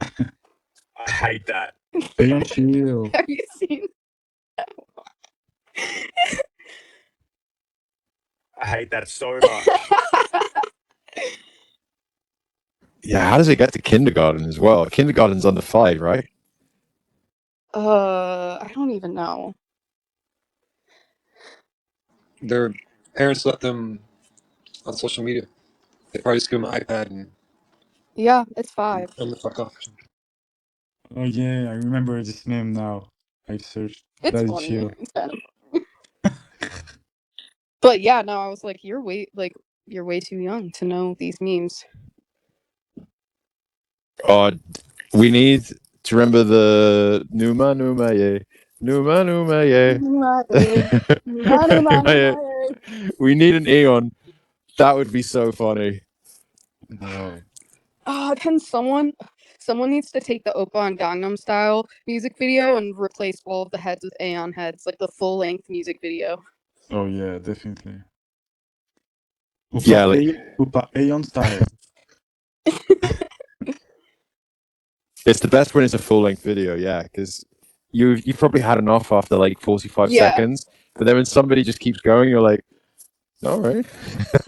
I hate that. Stay chill. Have you seen? I hate that so much. Yeah, how does it get to kindergarten as well? Kindergarten's under 5, right? I don't even know. Their parents let them on social media. They probably just give them an iPad and Yeah, it's 5. turn the fuck off. Oh yeah, I remember this name now. I searched. It's Daddy funny. chill. It's kind of. But yeah, no, I was like, you're way too young to know these memes. We need to remember the Numa, yeah. Numa, yeah. We need an Eon. That would be so funny. No. Can someone needs to take the Oppa and Gangnam Style music video and replace all of the heads with Aeon heads, like the full length music video. Oh yeah, definitely. Yeah, like, Upa Aeon style. it's the best when it's a full length video, yeah, because you've probably had enough after like 45 Yeah. seconds, but then when somebody just keeps going, you're like, all right.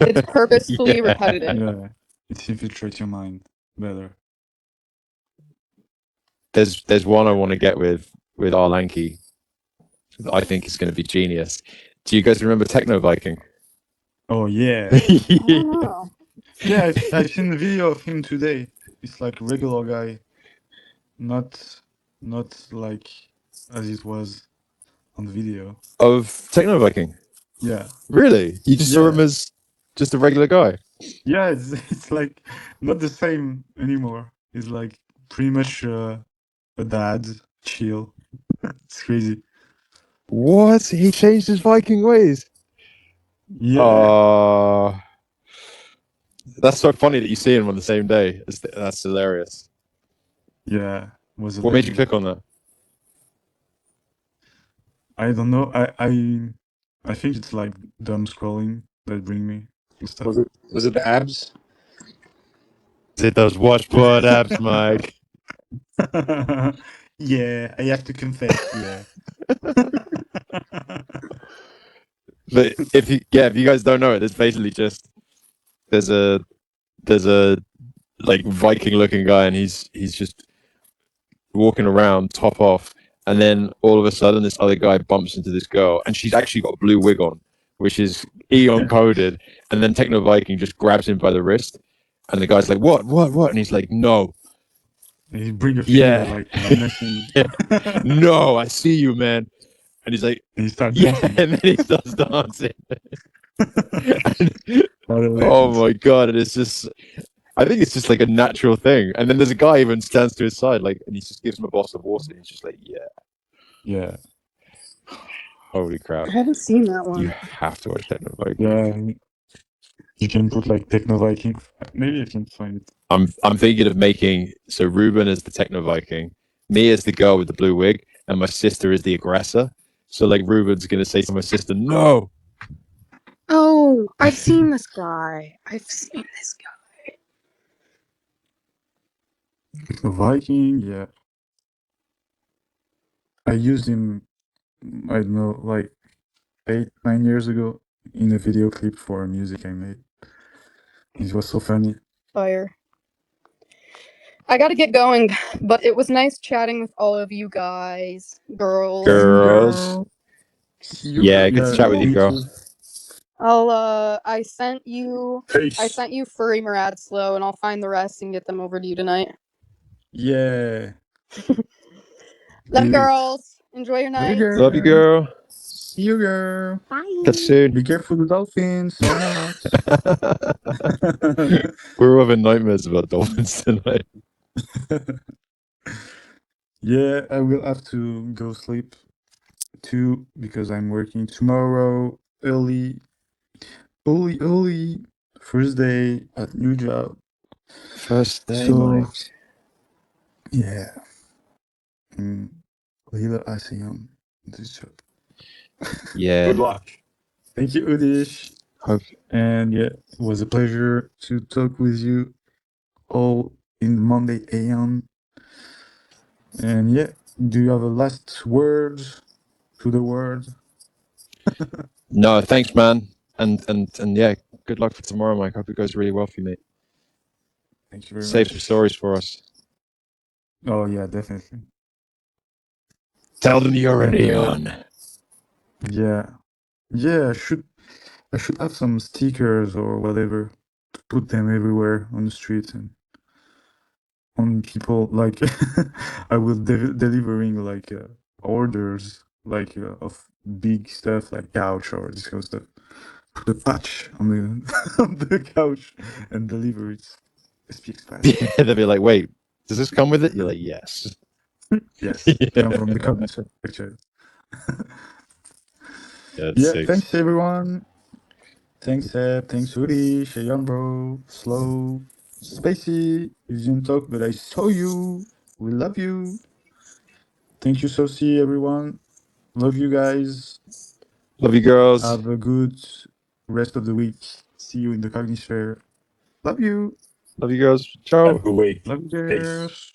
It's purposefully Yeah. repetitive. Yeah, it infiltrates your mind better. There's one I want to get with Arlanki. I think it's going to be genius. Do you guys remember Techno Viking? Oh yeah. I don't know. Yeah, I've seen the video of him today. It's like a regular guy, not like as it was on the video. Of Techno Viking? Yeah, Really? You just saw him as just a regular guy? yeah. It's like not the same anymore. He's like pretty much a dad, chill. It's crazy. What? He changed his Viking ways? Yeah, That's so funny that you see him on the same day. That's hilarious. yeah. Was What made you click on that? I don't know. I think it's like dumb scrolling that bring me to stuff. Was it the abs? It does washboard abs, Mike. Yeah, I have to confess. Yeah. But if you guys don't know it, it's basically just there's a like Viking looking guy, and he's just walking around top off, and then all of a sudden this other guy bumps into this girl, and she's actually got a blue wig on, which is Eon coded, and then Techno Viking just grabs him by the wrist, and the guy's like, what, and he's like, no, And you bring a finger yeah, like menacing. yeah. No, I see you, man. And he's like, And you start yeah, dancing. and then he starts dancing. What a Oh legend. my god, and it's just, I think it's just like a natural thing. And then there's a guy even stands to his side, like, and he just gives him a boss of water, and he's just like, yeah, Yeah. holy crap. I haven't seen that You one. have to watch Techno Viking. Yeah. You can put like Techno Viking. Maybe I can find it. I'm thinking of making, so Ruben is the Techno Viking, me as the girl with the blue wig, and my sister is the aggressor. So like Ruben's gonna say to my sister, no. Oh, I've seen this guy. I've seen this guy. Techno Viking, yeah. I used him, I don't know, like 8-9 years ago in a video clip for a music I made. It was so funny. Fire. I gotta get going, but it was nice chatting with all of you guys, girls. Girls. Yeah, good to chat with you, me girl. too. I sent you Peace. Furry Murad Slow, and I'll find the rest and get them over to you tonight. Yeah. Love Dude. girls. Enjoy your night. Love you, girl. See you, girl. Bye. Catch you soon. Be careful with dolphins or not. We're having nightmares about dolphins tonight. Yeah, I will have to go sleep too because I'm working tomorrow early. First day at new job. First day, So, Mike. yeah. Lila Asian, this job. Yeah. Good luck. Thank you, Udish. Hope. And yeah, it was a pleasure to talk with you all in Mondaeon. And yeah, do you have a last word to the world? No, thanks, man. And yeah, good luck for tomorrow, Mike. Hope it goes really well for you, mate. Thank you very Save much. some stories for us. Oh yeah, definitely. Tell them you're an And, Eon. yeah, I should have some stickers or whatever to put them everywhere on the street and on people. Like I will delivering like orders like of big stuff like couch or this kind of stuff. Put a patch on the on the couch and deliver it. SPX fast. Yeah, they'll be like, wait, does this come with it? You're like, yes. Yes, Yeah. come from the comments section. Yeah, Yeah, sick. thanks everyone. Thanks Seb, thanks Uri, Shayan bro, Slow, Spacey. You didn't talk, but I saw you. We love you. Thank you, Soci, everyone. Love you guys. Love you, girls. Have a good rest of the week. See you in the Cognisphere. Love you. Love you, girls. Ciao. Have a good week. Love you, Peace. girls.